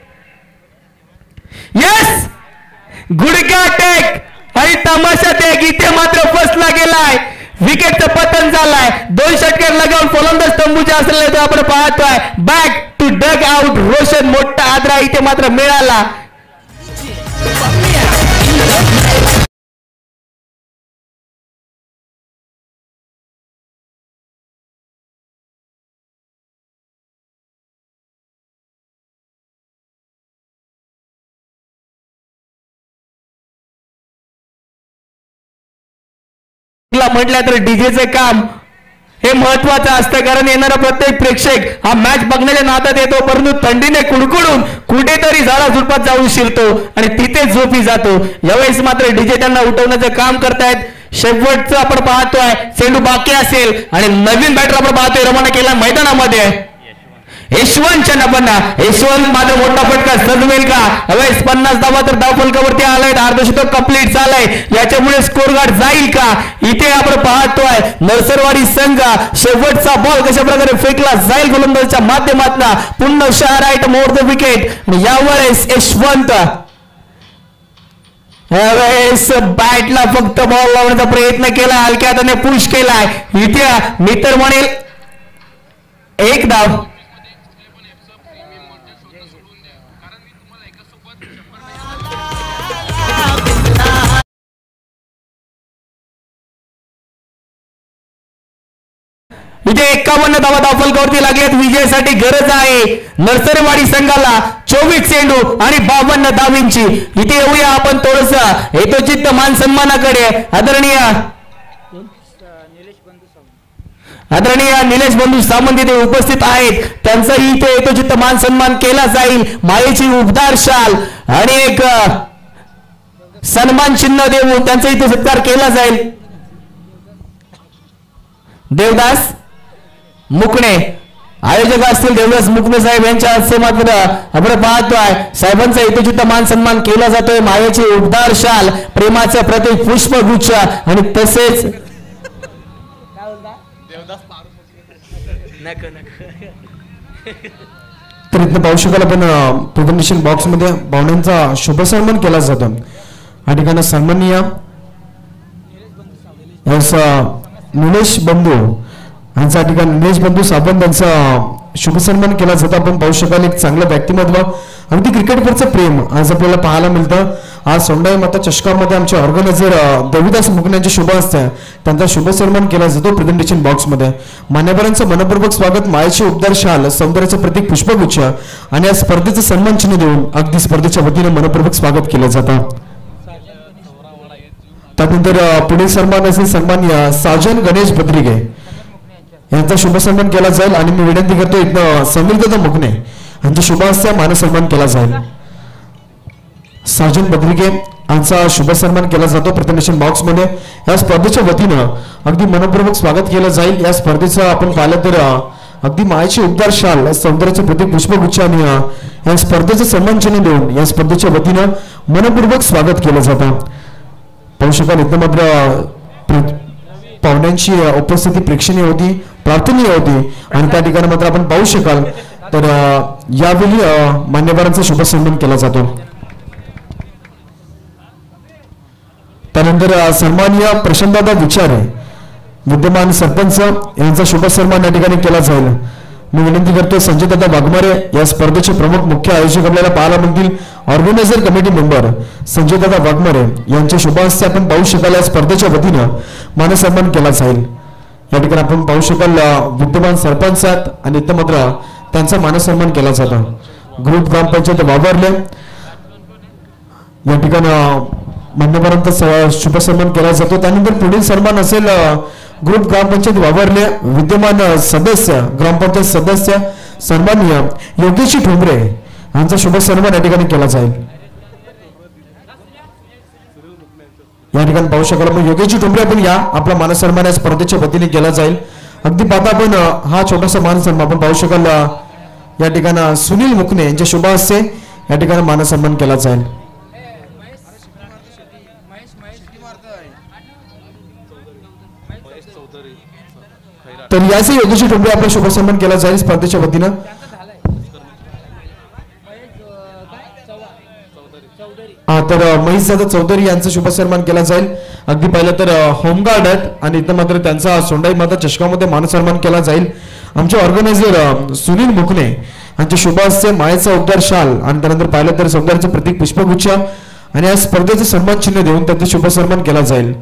यस, गुडघा टेक आणि तमाशा टेक इथे मात्र फसला गेलाय. विकेटचं पतन झालंय. 2 षटकार लगावून फलंदाज तंबूचे असलेले तो आपण पाहतोय. Back to dugout Roshan. मोठा आदरा इथे मात्र मिळाला. म्हटलं तर डीजेचे काम हे महत्वाचं असतं, कारण येणारा प्रत्येक प्रेक्षक हा मॅच बघण्याच्या नादात येतो, परंतु थंडीने कुडकुडून कुठेतरी झाडा झुडपात जाऊन शिरतो आणि तिथे झोपी जातो. यावेळेस मात्र डीजे त्यांना उठवण्याचं काम करतायत. शेवटचं आपण पाहतोय चेंडू बाकी असेल आणि नवीन बॅटर आपण पाहतोय रवाना केला मैदानामध्ये. यशवंतच्या नबांना यशवंत मात्र मोठा फटका सजवेल का? हवेस 50 धावा तर धाव फलकावरती आलाय. अर्धशतक कंप्लीट झालंय. याच्यामुळे स्कोर गार्ड जाईल का? इथे आपण पाहतोय नरसरवाडी संघ शेवटचा बॉल कशा प्रकारे फेकला जाईल गोलंदाजाच्या माध्यमातून. पुन्हा शहराईट मोर द विकेट. यावेळेस यशवंत यावेळेस बॅटला फक्त बॉल लावण्याचा प्रयत्न केला. हलक्या हाताने पुश केलाय. इथे मी तर म्हणेल 1 धाव. इथे 51 धावा धाव फलकावरती लागल्यात. विजयासाठी गरज आहे नरसरवाडी संघाला. 24 चेंडू आणि 52 धावींची. इथे येऊया आपण थोडस हेतोचित्त मान सन्मानाकडे. आदरणीय निलेश बंधू सामंत इथे उपस्थित आहेत. त्यांचाही इथे हेतोचित्त मान सन्मान केला जाईल. मायेची उबदार शाल आणि एक सन्मान चिन्ह देऊन त्यांचा इथे सत्कार केला जाईल. देवदास मुकणे आयोजक असतील देवदास मुकणे साहेब यांच्या हस्ते मात्र आपण पाहतोय साहेबांचा यथोचित मान सन्मान केला जातोय. मायेची उबदार शाल, प्रेमाचं प्रतीक पुष्पगुच्छ आणि तसेच तर इथं पाहू शकाल आपण प्रेझेंटेशन बॉक्स मध्ये पाहुण्यांचा शुभ सन्मान केला जातो. या ठिकाणी सन्माननीय निलेश बंधू यांच्या ठिकाणी निलेश बंधू साबंत यांचा शुभ सन्मान केला जातो. आपण पाहू शकाल एक चांगलं व्यक्तिमत्व अगदी क्रिकेटवरचं प्रेम आज आपल्याला पाहायला मिळतं. आज सोंडाई माता चषकामध्ये आमचे ऑर्गनायझर देवीदास मुकणे यांचे शुभ असते त्यांचा शुभ सन्मान केला जातो प्रेझेंटेशन बॉक्स मध्ये. मान्यवरांचं मनपूर्वक स्वागत. मायेची उबदार शाल, सौंदर्याचं प्रतीक पुष्पगुच्छ आणि या स्पर्धेचं सन्मान चिन्ह देऊन अगदी स्पर्धेच्या वतीने मनपूर्वक स्वागत केलं जातं. त्यानंतर पुढील सन्मान असेल सन्माननीय साजन गणेश बद्रिगे यांचा शुभ सन्मान केला जाईल आणि मी विनंती करतो इथं समीरदादा मुकणे यांचा शुभ हस्ते मानसन्मान केला जाईल. साजन बद्रिगे यांचा शुभ सन्मान केला जातो प्रेझेंटेशन बॉक्स मध्ये. या स्पर्धेच्या वतीनं अगदी मनपूर्वक स्वागत केलं जाईल. या स्पर्धेचं आपण पाहिलं तर अगदी मायेची उबदार शाल, सौंदर्याचे प्रतीक पुष्पगुच्छ आणि या स्पर्धेचं सन्मान चिन्ह देऊन या स्पर्धेच्या वतीनं मनपूर्वक स्वागत केलं जातं. पाहू शकाल इथं मात्र पाहुण्यांची उपस्थिती प्रेक्षणीय होती, प्रार्थनीय होती आणि त्या ठिकाणी मात्र आपण पाहू शकाल तर यावेळी मान्यवरांचा शुभ सन्मान केला जातो. त्यानंतर सन्माननीय प्रशांतदादा विचारे विद्यमान सरपंच यांचा शुभ सन्मान या ठिकाणी केला जाईल. मी विनंती करतो संजय दादा वाघमारे या स्पर्धेचे प्रमुख मुख्य आयोजक आपल्याला पाहायला मिळतील. ऑर्गनायझर कमिटी मेंबर संजय दादा वाघमारे यांच्या शुभ हस्ते आपण पाहू शकाल या स्पर्धेच्या वतीनं मानसन्मान केला जाईल. या ठिकाणी आपण पाहू शकाल विद्यमान सरपंच आहेत आणि इथं मात्र त्यांचा मानसन्मान केला जातो. ग्रुप ग्रामपंचायत वावरले या ठिकाणी मान्यवरांचा शुभ सन्मान केला जातो. त्यानंतर पुढील सन्मान असेल ग्रुप ग्रामपंचायत वावरले विद्यमान सदस्य ग्रामपंचायत सदस्य सन्माननीय योगेशजी ठोंबरे यांचा शुभ सन्मान या ठिकाणी केला जाईल. या ठिकाणी पाहू शकाल मग योगेशजी ठोंबरे आपण या आपला मानसन्मान या स्पर्धेच्या वतीने केला जाईल. अगदी पाहता आपण हा छोटासा मानसन्मान आपण पाहू शकाल या ठिकाणी सुनील मुकणे यांच्या शुभ हस्ते या ठिकाणी मानसन्मान केला जाईल. तर याचे योगेशजी ठोंबरे आपला शुभ सन्मान केला जाईल स्पर्धेच्या वतीनं. तर महेशदादा चौधरी यांचा शुभ सन्मान केला जाईल. अगदी पहिलं तर होमगार्ड आहेत आणि इथं मात्र त्यांचा सोंडाई माता चषकामध्ये मान सन्मान केला जाईल. आमचे ऑर्गनायझर सुनील मुकणे यांच्या शुभ हस्ते मायेचा उद्गार शाल आणि त्यानंतर पाहिलं तर सौंदर्याचं प्रतीक पुष्पगुच्छ आणि या स्पर्धेचे सन्मान चिन्ह देऊन त्यांचा शुभ सन्मान केला जाईल.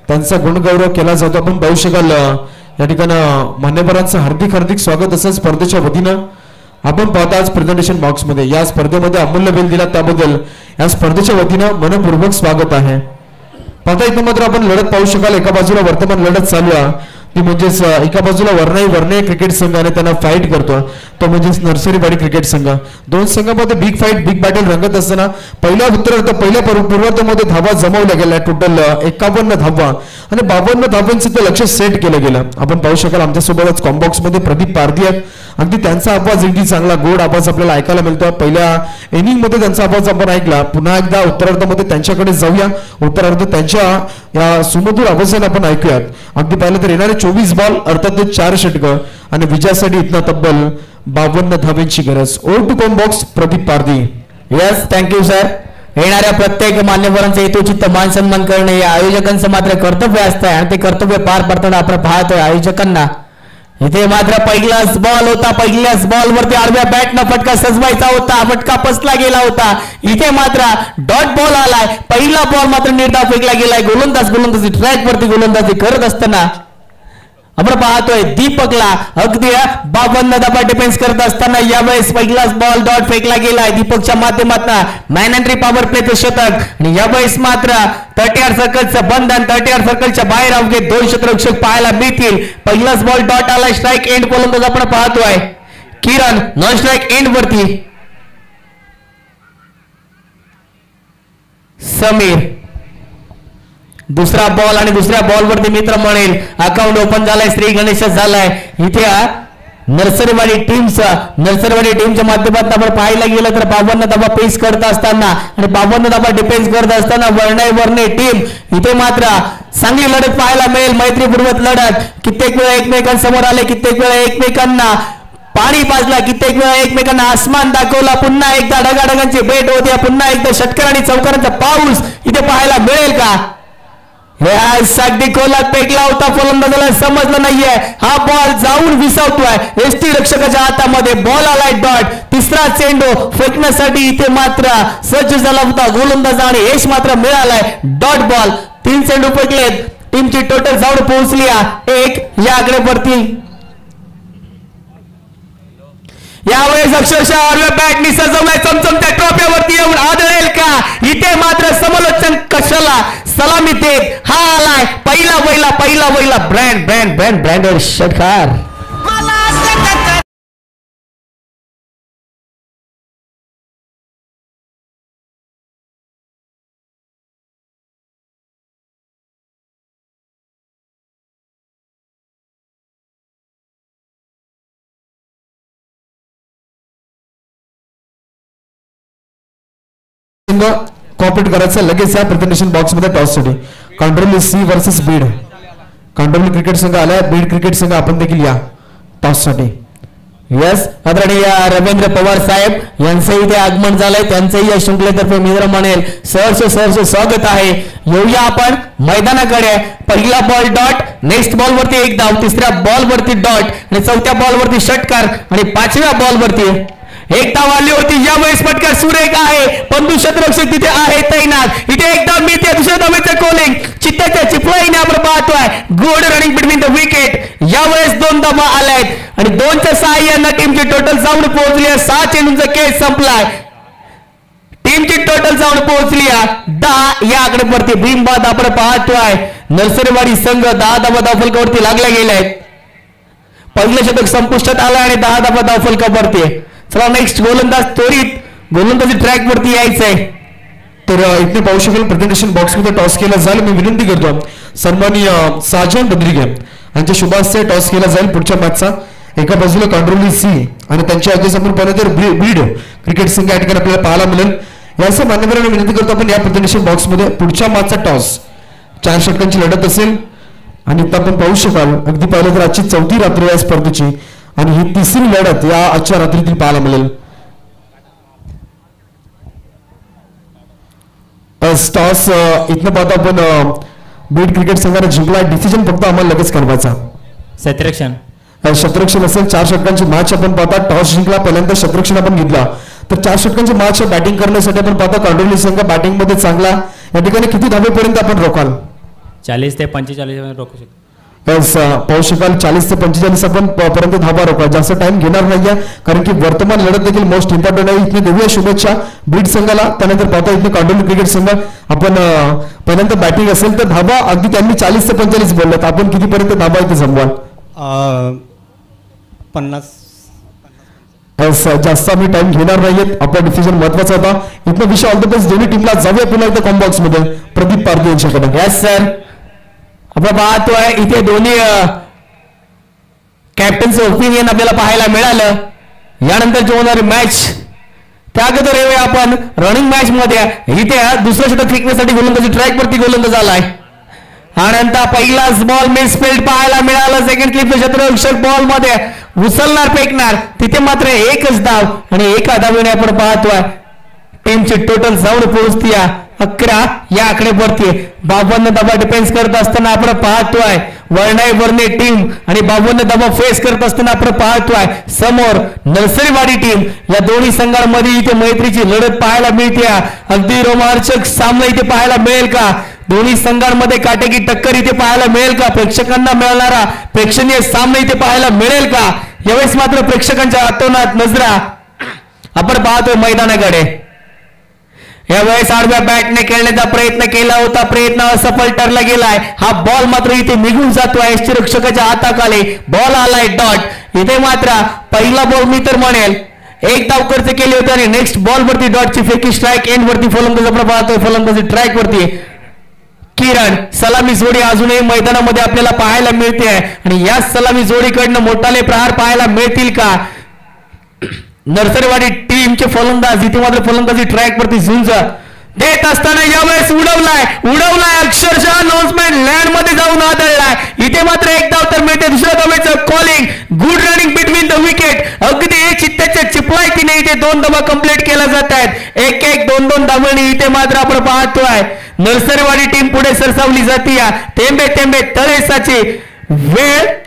त्यांचा गुणगौरव केला जातो. आपण पाहू शकाल या ठिकाणी मान्यवरांचं हार्दिक हार्दिक स्वागत असं स्पर्धेच्या वतीनं आपण पाहता आज प्रेझेंटेशन बॉक्स मध्ये. या स्पर्धेमध्ये अमूल्य वेळ दिला त्याबद्दल या स्पर्धेच्या वतीनं मनपूर्वक स्वागत आहे. पाहता इथं मात्र आपण लढत पाहू शकाल. एका बाजूला वर्तमान लढत चालू आहे ती म्हणजेच एका बाजूला वर्णे क्रिकेट संघ आणि त्यांना फाईट करतो तो म्हणजेच नर्सरीवाडी क्रिकेट संघ. दोन संघामध्ये बिग फाईट बिग बॅटल रंगत असताना पहिल्या पूर्वार्धामध्ये धावा जमवल्या गेल्या टोटल 51 धावा आणि 52 धावांचं ते लक्ष सेट केलं गेलं. आपण पाहू शकाल आमच्यासोबतच कॉम्बॉक्स मध्ये प्रदीप पारधी आहेत. अगदी त्यांचा आवाज अगदी चांगला गोड आवाज आपल्याला ऐकायला मिळतो. पहिल्या इनिंग मध्ये त्यांचा आवाज आपण ऐकला. पुन्हा एकदा उत्तरार्धामध्ये त्यांच्याकडे जाऊया. उत्तरार्ध त्यांच्या या सुमधुर आवाजाने आपण ऐकूयात. अगदी पाहिलं तर येणारे 24 बॉल अर्थात 4 षटकं आणि विजयासाठी इथनं तब्बल 52 धावांची गरज. ओव्हर टू कॉम्बॉक्स Pradeep Pardhi. Yes thank you sir. येणाऱ्या प्रत्येक मान्यवरांचा यथोचित मान सन्मान करणे या आयोजकांचं मात्र कर्तव्य असतं आणि ते कर्तव्य पार पडताना आपण पाहतोय आयोजकांना. इथे मात्र पहिलाच बॉल होता. पहिल्याच बॉल वरती आडव्या बॅटनं फटका सजवायचा होता. फटका पसला गेला होता. इथे मात्र डॉट बॉल आलाय. पहिला बॉल मात्र निर्धाव फेकला गेलाय. गोलंदाजी ट्रॅक वरती गोलंदाजी करत असताना आपण पाहतोय दीपकला अगदी 52 धावा डिफेन्स करत असताना यावेळेस पहिलाच बॉल डॉट फेकला गेलाय दीपकच्या माध्यमातून मॅनएंट्री पॉवर प्लेचं शतक. आणि यावेळेस मात्र 30 सर्कलचं बंधन 30 सर्कलच्या बाहेर अवघे 2 क्षेत्ररक्षक पाहायला मिळतील. पहिलाच बॉल डॉट आला. स्ट्राईक एंड गोलंदाज आपण पाहतोय किरण नॉन स्ट्राईक एंड वरती समीर. दुसरा बॉल आणि दुसऱ्या बॉल वरती मित्र म्हणेल अकाउंट ओपन झालाय. श्री गणेश झालाय. इथे नर्सरीवाडी टीमच्या माध्यमातून आपण पाहायला गेलं तर 52 धावा पेस करत असताना आणि 52 धावा डिफेन्स करत असताना वर्णे टीम इथे मात्र चांगली लढत पाहायला मिळेल. मैत्रीपूर्वक लढत. कित्येक वेळा एकमेकांसमोर आले. कित्येक वेळा एकमेकांना पाणी पाजला. कित्येक वेळा एकमेकांना आसमान दाखवला. पुन्हा एकदा ढगाढगांची भेट होती. पुन्हा एकदा षटकार आणि चौकारांचा पाऊस इथे पाहायला मिळेल का? अगदी खोलात फेकला होता. फलंदाजाला समजलं नाहीये. हा बॉल जाऊन विसावतोय एसटी रक्षकाच्या हातामध्ये. बॉल आलाय डॉट. तिसरा चेंडू फेकण्यासाठी इथे मात्र सज्ज झाला होता गोलंदाज आणि यश मात्र मिळालाय. Dot ball. 3 चेंडू फेकलेत. टीमची टोटल जाऊन पोहोचली 1 या आकड्यावरती. यावेळेस अक्षरशः बॅटनी सजवलाय चमचमत्या ट्रॉफ्यावरती येऊन आदळेल का? इथे मात्र समालोचन कशाला सलामी देत हा आलाय पहिला ब्रँड षटकार. कॉपरेट करायचं लगेच या प्रेझेंटेशन बॉक्स मध्ये टॉस साठी. Candolim C versus Beed. Candolim cricket संघ आलाय. बीड क्रिकेट संघ आपण देखील या टॉस साठी. यस आदरणीय रवींद्र पवार साहेब यांचं इथे आगमन झालंय. त्यांचंही या शृंखलेतर्फे मित्र म्हणेल सहर्ष स्वागत आहे. येऊया आपण मैदानाकडे. पहिला बॉल डॉट. नेक्स्ट बॉल वरती 1 धाव. तिसऱ्या बॉल वरती डॉट आणि चौथ्या बॉल वरती षटकार आणि 5व्या बॉल वरती 1 धाव आली होती. यावेळेस फटका सुरेख आहे. पंधू क्षेत्ररक्षक तिथे आहे तैनात. इथे 1 धाव मिळते. दुसऱ्या धावेचं कॉलिंग चित्त्याच्या चिपळीने आपण पाहतोय. Good running between the wicket. यावेळेस 2 धावा आल्यात आणि 2च्या सहाय्यानं टीमची टोटल जाऊन पोहोचली आहे. 6 चेंडूंचा खेळ संपलाय. टीमची टोटल जाऊन पोहोचली 10 या आकड्यावरती. भीमबाद आपण पाहतोय नर्सरीवाडी संघ 10 धावा धावफलकावरती लागल्या गेल्या. पहिलं शतक संपुष्टात आलं आणि 10 धावा धावफलकावरती. चला नेक्स्ट गोलंदाज त्वरित गोलंदाजी ट्रॅक वरती यायचंय. तर इथे पाहू शकेल प्रेझेंटेशन बॉक्स मध्ये टॉस केला जाईल. मी विनंती करतो सन्माननीय साजन बद्रिगे यांच्या शुभ हस्ते टॉस केला जाईल पुढच्या मॅचचा. एका बाजूला कांडोली सी आणि त्यांच्या अध्यक्षांवर पाहिलं तर बीड क्रिकेट संघ या ठिकाणी आपल्याला पाहायला मिळेल. याचं मान्यवरांना विनंती करतो आपण या प्रेझेंटेशन बॉक्स मध्ये पुढच्या मॅचचा टॉस 4 षटकांची लढत असेल आणि आपण पाहू शकाल अगदी पाहिलं तर आजची 4थी रात्र या स्पर्धेची आणि ही 3री लढत या आजच्या रात्रीतील पाहायला मिळेल. टॉस इथनं पाहतो आपण बीड क्रिकेट संघाने जिंकला. डिसिजन फक्त आम्हाला लगेच करवायचा. शतरक्षण असेल 4 षटकांची मॅच आपण पाहता. टॉस जिंकला, पहिल्यांदा शतरक्षण आपण घेतला. तर 4 षटकांची मॅच बॅटिंग करण्यासाठी आपण पाहता कांडोली संघ बॅटिंग मध्ये चांगला. या ठिकाणी किती धावेपर्यंत आपण रोखाल? 40 ते 45 रोखू शकतो. पाहू शकाल 40 ते 45 आपण पर्यंत धावा रोखा. जास्त टाइम घेणार नाहीये कारण की वर्तमान लढत देखील मोस्ट इम्पॉर्टंट आहे. इथे देऊया शुभेच्छा बीड संघाला. त्यानंतर पाहता इथे कांडोली क्रिकेट संघ आपण पहिल्यांदा बॅटिंग असेल तर धावा अगदी त्यांनी 40 ते 45 बोललात. आपण कितीपर्यंत धावा इथे जमवाल? 50. जास्त आम्ही टाइम घेणार नाहीयेत. आपला डिसिजन महत्वाचा होता. इथनं विषय ऑल द बेस्ट दोन्ही टीमला. जाऊया पुन्हा एकदा कॉम्बॉक्स मध्ये प्रदीप पारदी यांच्याकडे. Yes sir. आपण पाहतोय इथे दोन्ही कॅप्टनचं ओपिनियन आपल्याला पाहायला मिळालं. यानंतरची होणारी मॅच त्या अगोदर येऊया आपण रनिंग मॅच मध्ये. इथे दुसरं षटक फेकण्यासाठी गोलंदाजी ट्रॅक वरती गोलंदाज आलाय. त्यानंतर पहिलाच बॉल मिसफिल्ड पाहायला मिळाला. सेकंड क्लिप क्षेत्ररक्षक बॉल मध्ये उचलणार फेकणार. तिथे मात्र एकच धाव आणि एका धावेने आपण पाहतोय टीमची टोटल जाऊन पोहोचती 11 या आकडेवरती. 52 धावा डिफेन्स करत असताना आपण पाहतोय वर्णे टीम आणि 52 धावा फेस करत असताना आपण पाहतोय समोर नरसरीवाडी टीम. या दोन्ही संघांमध्ये इथे मैत्रीची लढत पाहायला मिळते. अगदी रोमांचक सामना इथे पाहायला मिळेल का? दोन्ही संघांमध्ये काटेकी टक्कर इथे पाहायला मिळेल का? प्रेक्षकांना मिळणारा प्रेक्षणीय सामना इथे पाहायला मिळेल का? यावेळेस मात्र प्रेक्षकांच्या आतोनात नजरा आपण पाहतोय मैदानाकडे. यावेळेस आडव्या बॅटने खेळण्याचा प्रयत्न केला होता. प्रयत्न असफल ठरला गेलाय. हा बॉल मात्र इथे निघून जातोय रक्षकाच्या हाताखाली. बॉल आलाय डॉट. इथे मात्र पहिला बॉल मी तर म्हणेल एक धाव खर्च केली होती आणि नेक्स्ट बॉल वरती डॉटची फेकी स्ट्राईक एंड वरती फलंदाज आपण पाहतोय. फलंदाजी ट्रॅक वरती किरण. सलामी जोडी अजूनही मैदानामध्ये आपल्याला पाहायला मिळते आणि या सलामी जोडीकडनं मोठाले प्रहार पाहायला मिळतील का? नरसरीवाडी टीमचे फलंदाज इथे मात्र फलंदाजी ट्रॅक वरती झुंज देत असताना यावेळेस उडवलाय अक्षरशः नॉन्समॅन लँड मध्ये जाऊन आदळलाय. इथे मात्र एक धाव तर मिळते. दुसऱ्या धावेचं calling. Good running between the wicket. अगदी एक चित्त्याच्या चिपळायतीने इथे 2 धावा कंप्लीट केल्या जात आहेत. 1-1 2-2 धावांनी इथे मात्र आपण पाहतोय नरसरीवाडी टीम पुढे सरसावली जाते. थेंबे थेंबे तळेसाची वेळ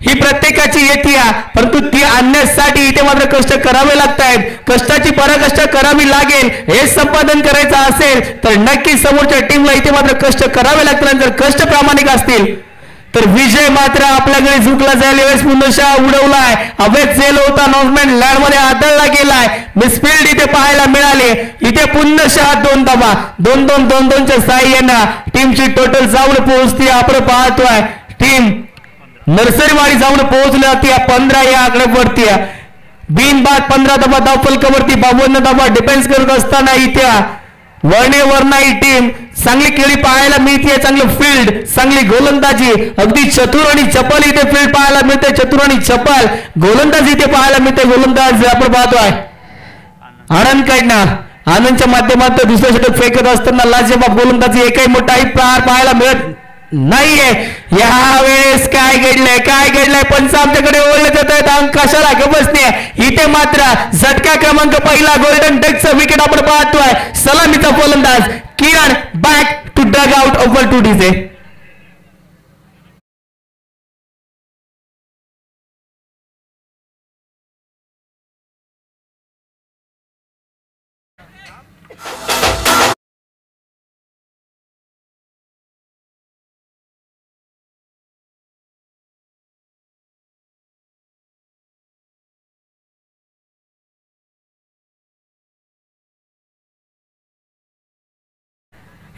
ही प्रत्येकाची येते परंतु ती आणण्यासाठी इथे मात्र कष्ट करावे लागत आहेत. कष्टाची पराकष्ट करावी लागेल. हे संपादन करायचं असेल तर नक्की समोरच्या टीमला इथे मात्र कष्ट करावे लागतील. जर कष्ट प्रामाणिक असतील तर विजय मात्र आपल्याकडे झुकला जाईल. वेळेस पुन्हा उडवलाय. हवेत झेल होता. नॉर्मॅन लँड मध्ये आदळला गेलाय. मिसफिल्ड इथे पाहायला मिळाले. इथे पुन्हा 2 धावा 2-2-2-2च्या साह्यानं टीमची टोटल जाऊन पोहोचती. आपण पाहतोय टीम नरसरीवाडी जाऊन पोहोचली जाते 15 या आकड्यावरती. बिनबाद 15 धावा धावफलकावरती 52 धावा डिफेन्स करत असताना इथे वर्णाई टीम चांगली खेळी पाहायला मिळते. चांगली फील्ड, चांगली गोलंदाजी, अगदी चतुर आणि चपल इथे फील्ड पाहायला मिळते. चतुर आणि चपल गोलंदाजी इथे पाहायला मिळते. गोलंदाज आपण पाहतोय आनंदकडनं. आनंदच्या माध्यमातून दुसरं षटक फेकत असताना लाजवाब गोलंदाजी एकही मोठाही प्रहार पाहायला मिळत नाहीये. यावेळेस काय घडलंय पंच आमच्याकडे ओळखले जात आहेत. अंक कशाला बसणे. इथे मात्र झटका क्रमांक पहिला गोल्डन डकचं विकेट आपण पाहतोय. सलामीचा फलंदाज किरण बॅक टू ड्रग आउट ओव्हर टू डीजे.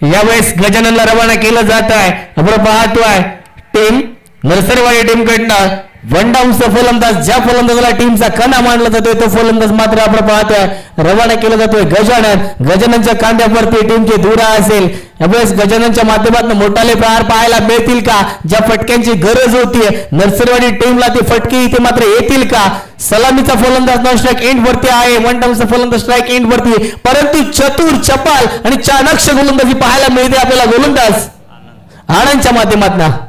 यावेळेस गजाननला रवाना केलं जात आहे. आपण पाहतोय टीम नरसरीवाडी टीम कडनं 1 डाऊनचा फलंदाज. ज्या फलंदाजाला टीमचा कणा मानला जातोय तो फलंदाज मात्र आपण पाहतोय रवाना केला जातोय गजाननच्या कांद्यावरती टीमची धुरा असेल. यावेळेस गजाननच्या माध्यमातून मोठाले प्रहार पाहायला मिळतील का? ज्या फटक्यांची गरज होती नरसरीवाडी टीमला ती फटके इथे मात्र येतील का? सलामीचा फलंदाज नॉन स्ट्राईक एंड वरती आहे. 1 डाऊनचा फलंदाज स्ट्राईक एंड वरती. परंतु चतुर चपाल आणि चाणक्य गोलंदाजी पाहायला मिळते आपल्याला गोलंदाज आनंदच्या माध्यमातून.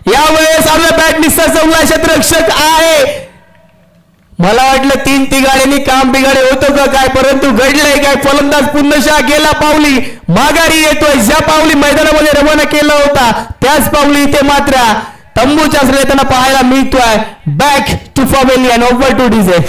यावेळेस आपल्या बॅट निसर्ग क्षेत्ररक्षक आहे मला वाटलं 3 गाड्यांनी काम बिघाडे होतं का काय, परंतु घडलंय काय. फलंदाज पुन्हा गेला पावली माघारी येतोय. ज्या पावली मैदानामध्ये रवाना केला होता त्याच पावली इथे मात्र तंबूच्या त्यांना पाहायला मिळतोय. Back to pavilion, over to DJ.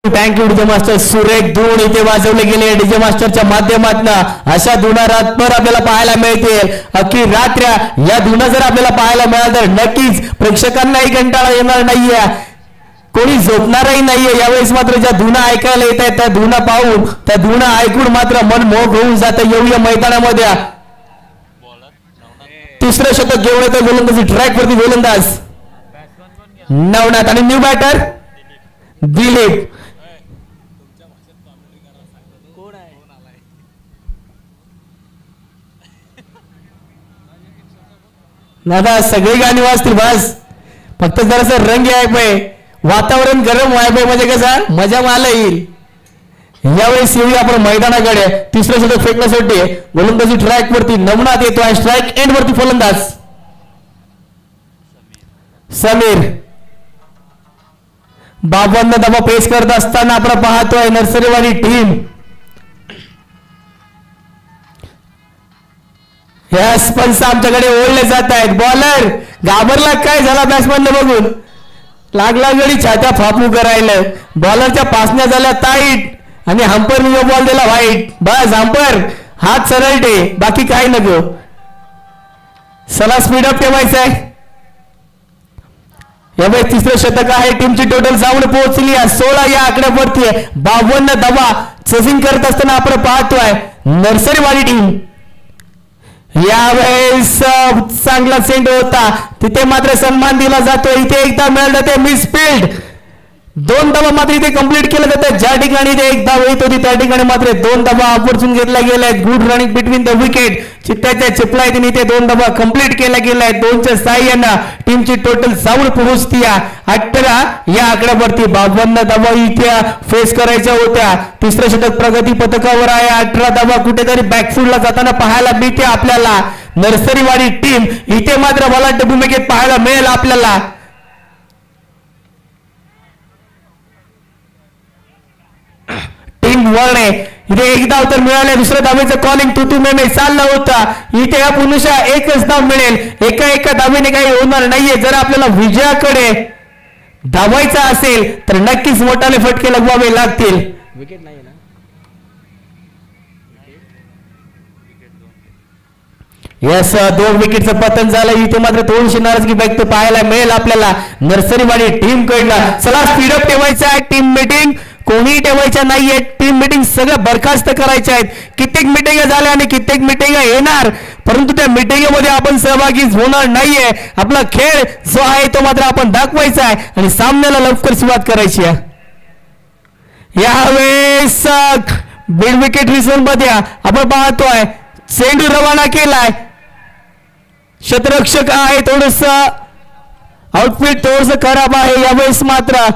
Thank you DJ master. सुरेख धून इथे वाजवले गेले डीजे मास्टरच्या माध्यमातून. अशा धुना रातभर आपल्याला पाहायला मिळतील. अख्खी रात्र या धुना जर आपल्याला पाहायला मिळाल तर नक्कीच प्रेक्षकांनाही कंटाळा येणार नाहीये, कोणी झोपणारही नाहीये. यावेळेस मात्र ज्या धुना ऐकायला येत आहेत त्या धुना पाहून त्या धुना ऐकून मात्र मन मोह होऊन जातं. येऊया मैदानामध्ये. तिसरं शतक घेऊन येतो गोलंदाजी ट्रॅक वरती गोलंदाज नवनाथ आणि न्यू बॅटर दिलीप. दादा सगळी गाणी वाजतील बस, फक्त जरासं रंग आहे पाहिजे, वातावरण गरम व्हाय पाहिजे, म्हणजे कसं मजा मला येईल. यावेळेस येऊया आपण मैदानाकडे. तिसरं शतक फेकण्यासाठी गोलंदाजी ट्रॅक वरती नवनाथ येतोय. स्ट्राईक एंड वरती फलंदाज समीर. 52 धावा पेस करत असताना आपण पाहतोय नर्सरीवाली टीम. या स्पंस आमच्याकडे ओढले जात आहेत. बॉलर घाबरला काय झाला बॅट्समॅन बघून, लागला गडी छात्या फापू करायला. बॉलरच्या पासण्या झाल्या टाईट आणि हंपरने बॉल दिला व्हाईट. बस हंपर हात सरळटे, बाकी काय नको. चला स्पीड अप ठेवायचं आहे. यावेळेस तिसरं शतक आहे. टीमची टोटल जाऊन पोहोचली आहे 16 या आकड्यावरती आहे. 52 धावा चेसिंग करत असताना आपण पाहतोय नर्सरीवाली टीम. यावेळेस चांगला चेंडू होता, तिथे मात्र सन्मान दिला जातो. इथे एकदा मिळालं ते मिस फील्ड. 2 धावा मात्र इथे कंप्लीट केलं जातं. ज्या ठिकाणी ते 1 धाव येत होती त्या ठिकाणी मात्र 2 धावा अपॉर्च्युन घेतल्या गेल्या आहेत. Good running between the wicket. चित्त्याच्या चिपला इथे 2 धावा कंप्लीट केल्या गेल्या आहेत. 2च्या साह्यानं टीमची टोटल जाऊन पोहोचती 18 या आकड्यावरती. 52 धावा इथे फेस करायच्या होत्या. तिसरं शतक प्रगती पथकावर आहे. 18 धावा कुठेतरी बॅकफुटला जाताना पाहायला मिळते आपल्याला. नर्सरीवाडी टीम इथे मात्र बलाढ्य भूमिकेत पाहायला मिळेल आपल्याला. टीम वळणे इथे 1 धाव तर मिळाले. दुसऱ्या धावेचं कॉलिंग तुतू मेमे चाललं होतं. इथे या पुन्हा 1च धाव मिळेल. एका धावेने काही होणार नाहीये. जर आपल्याला विजयाकडे धावायचा असेल तर नक्कीच मोठाले फटके लगवावे लागतील. विकेट नाही ना. यस 2 विकेटचं पतन झालं. इथे मात्र थोडीशी नाराजगी व्यक्त पाहायला मिळेल आपल्याला नर्सरीवाडी टीम कडनं. चला स्पीडअप ठेवायचं आहे. टीम मीटिंग कोणीही ठेवायच्या नाहीये. टीम मीटिंग सगळं बरखास्त करायच्या आहेत. कित्येक मिटिंग झाल्या आणि कित्येक मिटिंग येणार, परंतु त्या मिटिंगमध्ये आपण सहभागी होणार नाहीये. आपला खेळ जो आहे तो मात्र आपण दाखवायचा आहे आणि सामन्याला लवकर सुरुवात करायची आहे. यावेळेस बिड विकेट रिझन मध्ये आपण पाहतोय चेंडू रवाना केलाय. क्षेत्ररक्षक आहे, थोडस आउटफिट थोडस खराब आहे. यावेळेस मात्र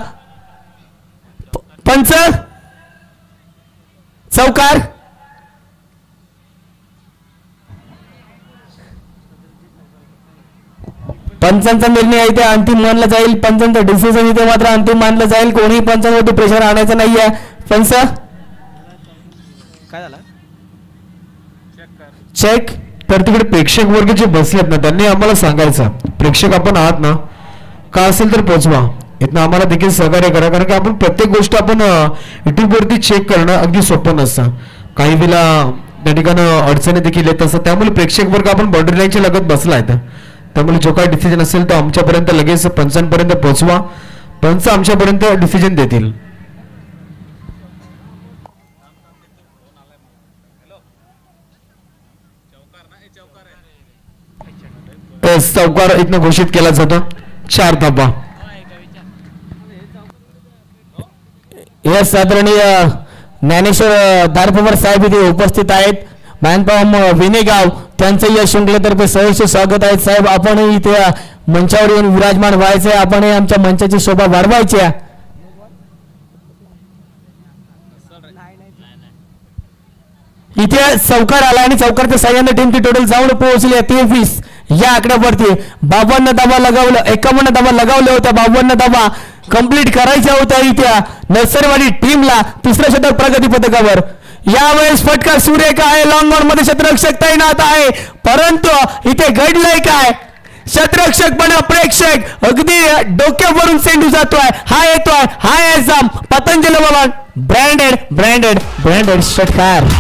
पंच चौकार. पंचांचा निर्णय इथे अंतिम मानला जाईल. पंचांचं डिसिजन इथे मात्र अंतिम मानलं जाईल. कोणीही पंचांवरती प्रेशर आणायचं नाहीये. पंच काय झालं चेक. तर तिकडे प्रेक्षक वर्ग जे बसलेत ना त्यांनी आम्हाला सांगायचं, प्रेक्षक आपण आहात ना, का असेल तर पोचवा. इथनं आम्हाला देखील सहकार्य करा, कारण की आपण प्रत्येक गोष्ट आपण युट्यूब वरती चेक करणं अगदी सोपं नसतं. काही वेळेला त्या ठिकाणी अडचणी देखील येत असतात. त्यामुळे प्रेक्षक वर्ग आपण बाउंड्री लाईनच्या लगत बसला आहे. त्यामुळे जो काही डिसिजन असेल तो आमच्यापर्यंत लगेच पंचांपर्यंत पोहोचवा. पंच आमच्यापर्यंत डिसिजन देतील. यस चौकार इथनं घोषित केला जातो 4 धावा. यस आदरणीय ज्ञानेश्वर दारपवार साहेब इथे उपस्थित आहेत. मॅनपॉम विनेगाव त्यांचं या शृंखलेतर्फे सहर्ष स्वागत आहे. साहेब आपणही इथे मंचावर येऊन विराजमान व्हायचे, आपणही आमच्या मंचाची शोभा वाढवायची आहे. इथे चौकार आला आणि चौकारच्या साह्याने टीमची टोटल जाऊन पोहोचली 23 या आकड्यावरती. 52 धावा लगावलं, 51 धावा लगावल्या होत्या, 52 धावा कंप्लीट करायच्या होत्या इथे नरसरवाडी टीमला तिसऱ्या षटक प्रगती पथकावर. यावेळेस फटका सुरेख आहे, लॉंग ऑन मध्ये शतरक्षक तैनात आहे, परंतु इथे घडलंय काय? शतरक्षक पण प्रेक्षक अगदी डोक्यावरून चेंडू जातोय, हा येतोय, हा यायचा पतंजली बाबा ब्रँडेड ब्रँडेड ब्रँडेड षटकार.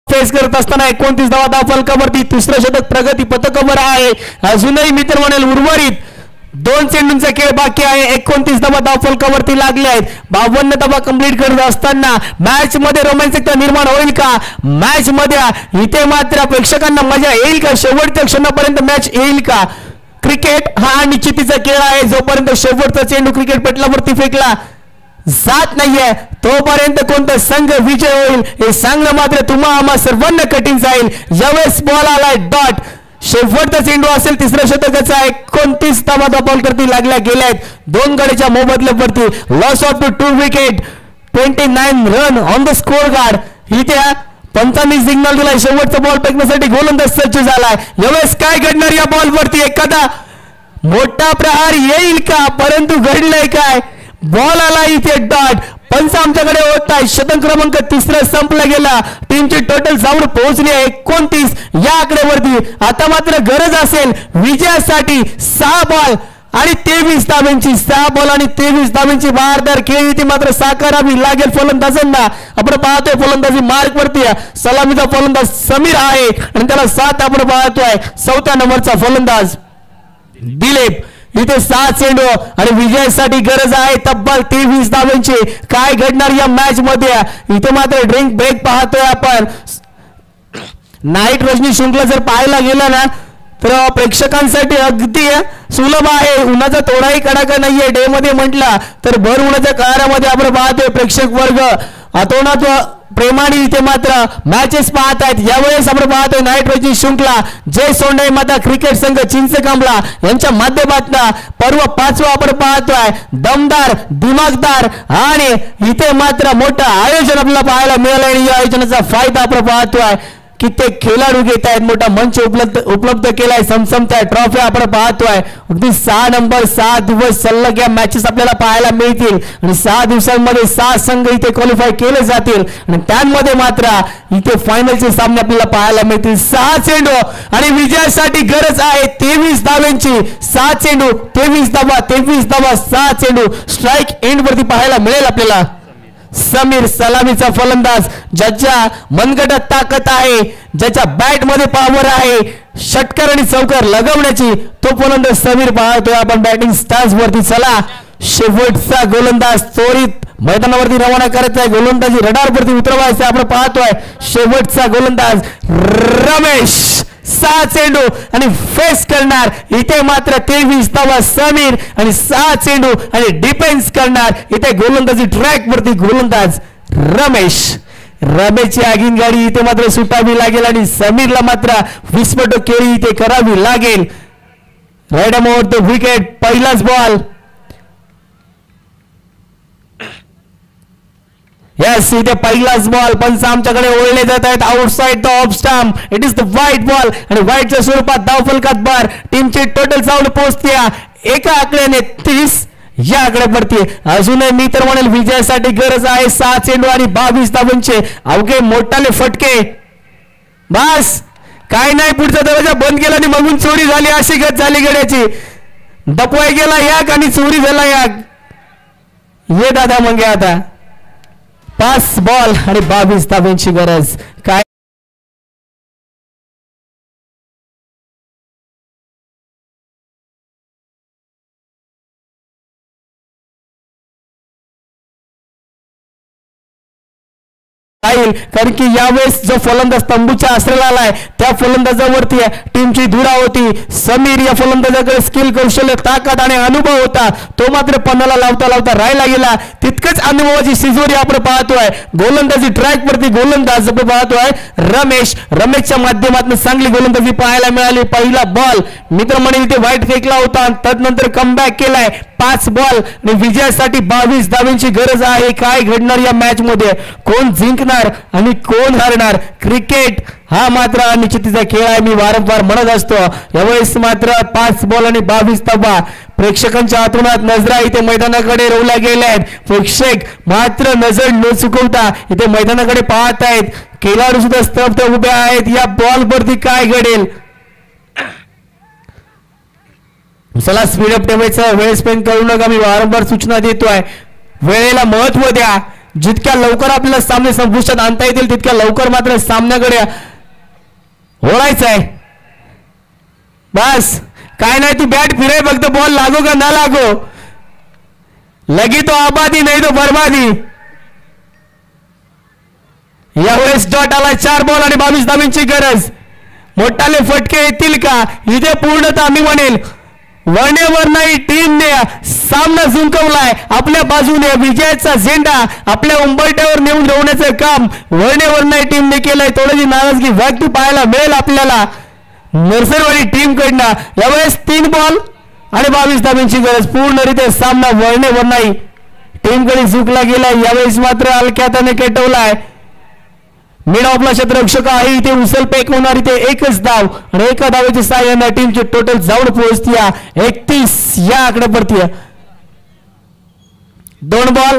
फेस करत असताना 29 धावा धावफलकावरती तिसरं षटक प्रगती पथकावर आहे. अजूनही मित्र म्हणेल उर्वरित 2 चेंडूंचा खेळ बाकी आहे. 29 धावा धावफलकावरती लागले आहेत. 52 धावा कंप्लीट करत असताना मॅच मध्ये रोमांचकता निर्माण होईल का? मॅच मध्ये इथे मात्र प्रेक्षकांना मजा येईल का? शेवटच्या क्षणापर्यंत मॅच येईल का? क्रिकेट हा निश्चितीचा खेळ आहे. जोपर्यंत शेवटचा चेंडू क्रिकेट पटलावरती फेकला जात नाहीये तोपर्यंत कोणता संघ विजय होईल हे सांगणं मात्र तुम्हा आम्हा सर्वांना कठीण जाईल. यावेळेस बॉल आलाय डॉट, शेवटचा चेंडू असेल तिसऱ्या षटकाचा. 29 धावा धावफलकावरती लागल्या गेल्या आहेत. 2 गड्याच्या मोबदल्यावरती loss of 2 wicket, 29 run on the score card. इथे पंचांनी सिग्नल दिलाय शेवटचा बॉल फेकण्यासाठी गोलंदाज सज्ज झालाय. यावेळेस काय घडणार या बॉलवरती? एखादा मोठा प्रहार येईल का? परंतु घडलंय काय? बॉल आला इथे डॉट, पंच आमच्याकडे होत आहे. शतक क्रमांक 3 संपला गेला. टीमची टोटल जाऊन पोहोचली आहे 29 या आकड्यावरती. आता मात्र गरज असेल विजयासाठी 6 बॉल आणि 23 धावांची. 6 बॉल आणि 23 धावांची भारदार खेळी ती मात्र साकारावी लागेल फलंदाजांना. आपण पाहतोय फलंदाजी मार्क वरती सलामीचा फलंदाज समीर आहे आणि त्याला 7 आपण पाहतोय 4थ्या नंबरचा फलंदाज दिलीप. इथे 7 चेंडू आणि विजयासाठी गरज आहे तब्बल 23 धावांची. काय घडणार या मॅच मध्ये? इथे मात्र ड्रिंक ब्रेक पाहतोय आपण. नाईट रजनी शृंखला जर पाहायला गेला ना तर प्रेक्षकांसाठी अगदी सुलभ आहे. उन्हाचा थोडाही कडाका नाहीये. डे मध्ये म्हटला तर भर उन्हाच्या काळामध्ये आपण पाहतोय प्रेक्षक वर्ग अतोनात प्रेमाने इथे मात्र मॅचेस पाहत आहेत. यावेळेस आपण पाहतोय नाईट रजनी शृंखला जय सोंडाई माता क्रिकेट संघ चिंचकांबला यांच्या माध्यमातून पर्व 5वा आपण पाहतोय. दमदार दिमागदार आणि इथे मात्र मोठं आयोजन आपल्याला पाहायला मिळालं आणि या आयोजनाचा फायदा आपण पाहतोय. कित्येक खेळाडू घेत आहेत, मोठा मंच उपलब्ध केलाय. समसमत्या ट्रॉफी आपण पाहतोय. अगदी 6 नंबर 6 दिवस सलग या मॅचेस आपल्याला पाहायला मिळतील आणि 6 दिवसांमध्ये 6 संघ इथे क्वालिफाय केले जातील आणि त्यांमध्ये मात्र इथे फायनलचे सामने आपल्याला पाहायला मिळतील. 6 चेंडू आणि विजयासाठी गरज आहे 23 धावांची. 6 चेंडू 23 धावा, 23 धावा 6 चेंडू. स्ट्राईक एंड वरती पाहायला मिळेल आपल्याला समीर सलामीचा फलंदाज, ज्याच्या मनगटात ताकद आहे, ज्याच्या बॅट मध्ये पॉवर आहे षटकार आणि चौकार लगावण्याची, तो फलंदाज समीर पाहतोय आपण बॅटिंग स्टान्स वरती. चला शेवटचा गोलंदाज त्वरित मैदानावरती रवाना करायचा आहे. गोलंदाजी रडार वरती उतरवायचा आपण पाहतोय. शेवटचा गोलंदाज रमेश 6 चेंडू आणि फेस करणार इथे मात्र 23 धावा समीर आणि 6 चेंडू आणि डिफेन्स करणार इथे गोलंदाजी ट्रॅक वरती गोलंदाज रमेशची आगीन गाडी इथे मात्र सुटावी लागेल आणि समीरला मात्र विस्फोटक खेळी इथे करावी लागेल. राईट ओव्हर द विकेट, पहिलाच बॉल. यस इथे पहिलाच बॉल. पंच आमच्याकडे ओळले जात आहेत. Outside the off stump, it is the white ball आणि व्हाईटच्या स्वरूपात धावफलकात बार. टीमची टोटल जाऊन पोहोचते एका आकड्याने 30 या आकड्यावरती. अजूनही मी तर म्हणेल विजयासाठी गरज आहे 6 चेंडू आणि 22 धावांचे. अवघे मोठाले फटके. बस काय नाही, पुढचा दरवाजा बंद केला आणि मगून चोरी झाली अशी गत झाली गड्याची. दपवाय गेला याक आणि चोरी झाला याक. ये दादा मग आता 5 बॉल आणि 22 धावांची गरज. काय राहील, कारण की यावेळेस जो फलंदाज तंबूच्या आश्रयाला आलाय त्या फलंदाजावरती टीमची धुरा होती. समीर या फलंदाजाकडे स्किल, कौशल्य, ताकद आणि अनुभव होता, तो मात्र पन्नाला लावता लावता राहिला गेला. तितकंच अनुभवाची शिजोरी आपण पाहतोय. गोलंदाजी ट्रॅक वरती गोलंदाज आपण पाहतोय रमेशच्या माध्यमातून चांगली गोलंदाजी पाहायला मिळाली. पहिला बॉल मित्र म्हणेल ते वाईट फेकला होता, तदनंतर कमबॅक केलाय. 5 बॉल आणि विजयासाठी 22 धावांची गरज आहे. काय घडणार या मॅच मध्ये, कोण जिंकणार आणि कोण हारणार? क्रिकेट हा मात्र अनिश्चिततेचा खेळ आहे, मी वारंवार म्हणत असतो. यावेळेस मात्र 5 बॉल आणि 22 धावा. प्रेक्षकांच्या आतुनात नजरा इथे मैदानाकडे रोवल्या गेल्या आहेत. प्रेक्षक मात्र नजर न चुकवता इथे मैदानाकडे पाहत आहेत. खेळाडू सुद्धा स्तब्ध उभे आहेत. या बॉल वरती काय घडेल? चला स्पीडअप ठेवायचं, वेळ स्पेंड करू नका, मी वारंवार सूचना देतोय. वेळेला महत्व द्या. जितक्या लवकर आपल्याला सामने संपुष्टात आणता येतील तितक्या लवकर मात्र सामन्याकडे ओढायचं आहे. बस काय नाही, ती बॅट फिराय फक्त, बॉल लागो का ना लागो, लगी तो आबादी नाही तो बर्बादी. यावेळेस डॉट आला. 4 बॉल आणि 22 धावांची गरज. मोठाले फटके येतील का? इथे पूर्णतः मी म्हणेल वर्णेवर नाही टीमने सामना जिंकवलाय. आपल्या बाजूने विजयाचा झेंडा आपल्या उंबरठ्यावर नेऊन ठेवण्याचं काम वर्णेवर नाही टीमने केलंय. थोडीशी नाराजगी व्यक्त पाहायला मिळेल आपल्याला नरसरवाडी टीम कडनं. यावेळेस 3 बॉल आणि 22 धावांची गरज. पूर्णरित्या सामना वर्णेवर नाही टीमकडे झुकला गेलाय. यावेळेस मात्र हलक्यात केटवलाय. मिड ऑफला क्षेत्ररक्षक आहे, इथे उचल पेक होणार. इथे 1च धाव आणि 1 धावेची सहाय्याने टीमची टोटल जाऊन पोहोचती 31 या आकड्यावरती. 2 बॉल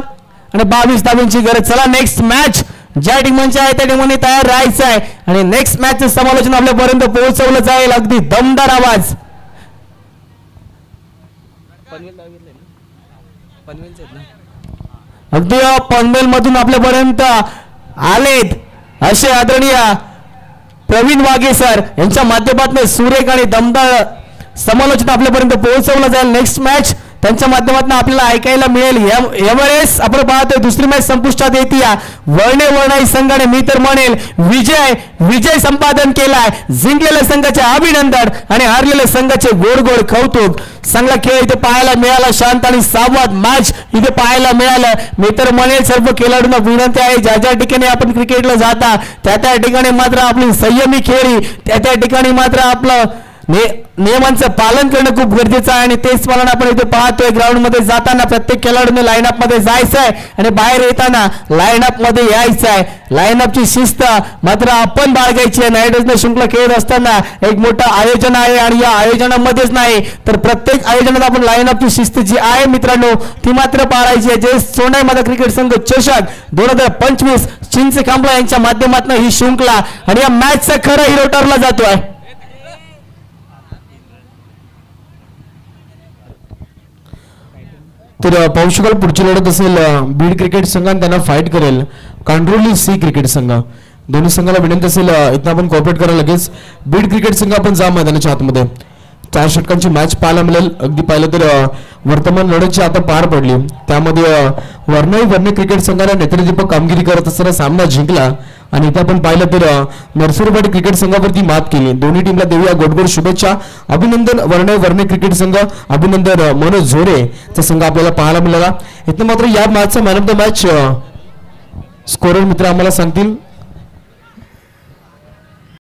आणि 22 धावांची गरज. चला नेक्स्ट मॅच ज्या टीमांची आहे त्या टीमांनी तयार राहायचं आहे आणि नेक्स्ट मॅचचं समालोचन आपल्यापर्यंत पोहोचवलं जाईल. अगदी दमदार आवाज. अगदी पनवेल मधून आपल्यापर्यंत आलेत असे आदरणीय प्रवीण वाघे सर यांच्या माध्यमातून सुरेख आणि दमदार समालोचन आपल्यापर्यंत पोहोचवलं जाईल. नेक्स्ट मॅच त्यांच्या माध्यमातून आपल्याला ऐकायला मिळेल. यावेळेस आपण पाहतोय दुसरी मॅच संपुष्टात येते. वर्णाई संघाने मी तर म्हणेल विजय संपादन केलाय. जिंकलेल्या संघाचे अभिनंदन आणि हारलेल्या संघाचे गोड गोड कौतुक. चांगला खेळ इथे पाहायला मिळाला. शांत आणि संवाद मॅच इथे पाहायला मिळालं. मी तर म्हणेल सर्व खेळाडूंना विनंती आहे, ज्या ज्या ठिकाणी आपण क्रिकेटला जाता त्या ठिकाणी मात्र आपली संयमी खेळी, त्या ठिकाणी मात्र आपलं नियमांचं पालन करणं खूप गरजेचं आहे आणि तेच पालन आपण इथे पाहतोय. ग्राउंड मध्ये जाताना प्रत्येक खेळाडूने लाईनअप मध्ये जायचं आहे आणि बाहेर येताना लाईनअप मध्ये यायचं आहे. लाईनअपची शिस्त मात्र आपण बाळगायची आहे. नाईटर्सने शृंखला खेळत असताना एक मोठं आयोजन आहे आणि या आयोजनामध्येच नाही तर प्रत्येक आयोजनात आपण लाईनअपची शिस्त जी आहे मित्रांनो ती मात्र पाळायची आहे. जे सोनाई माता क्रिकेट संघ चषक 2025 चिंचे खांबला यांच्या माध्यमातून ही शृंखला आणि या मॅचचा खरा हिरो ठरला जातोय. तर पाहू शकाल पुढची लढत असेल बीड क्रिकेट संघ आणि त्यांना फाईट करेल कांड्रोली सी क्रिकेट संघ. दोन्ही संघाला विनंती असेल इथं आपण कॉपरेट करा. लगेच बीड क्रिकेट संघ आपण जा मैदानाच्या आतमध्ये. 4 षटकांची मॅच पाहायला मिळेल. अगदी पाहिलं तर वर्तमान लढतची आता पार पडली त्यामध्ये वर्णे क्रिकेट संघाने नेत्रदीपक कामगिरी करत असताना सामना जिंकला आणि इथे आपण पाहिलं तर नरसुरवाडी क्रिकेट संघावरती मात केली. दोन्ही टीमला देऊया गोडगोड शुभेच्छा. अभिनंदन वर्णे क्रिकेट संघ, अभिनंदन मनोज झोरे चा संघ आपल्याला पाहायला मिळाला. इथं मात्र या मॅचचा man of the match scorer मित्र आम्हाला सांगतील.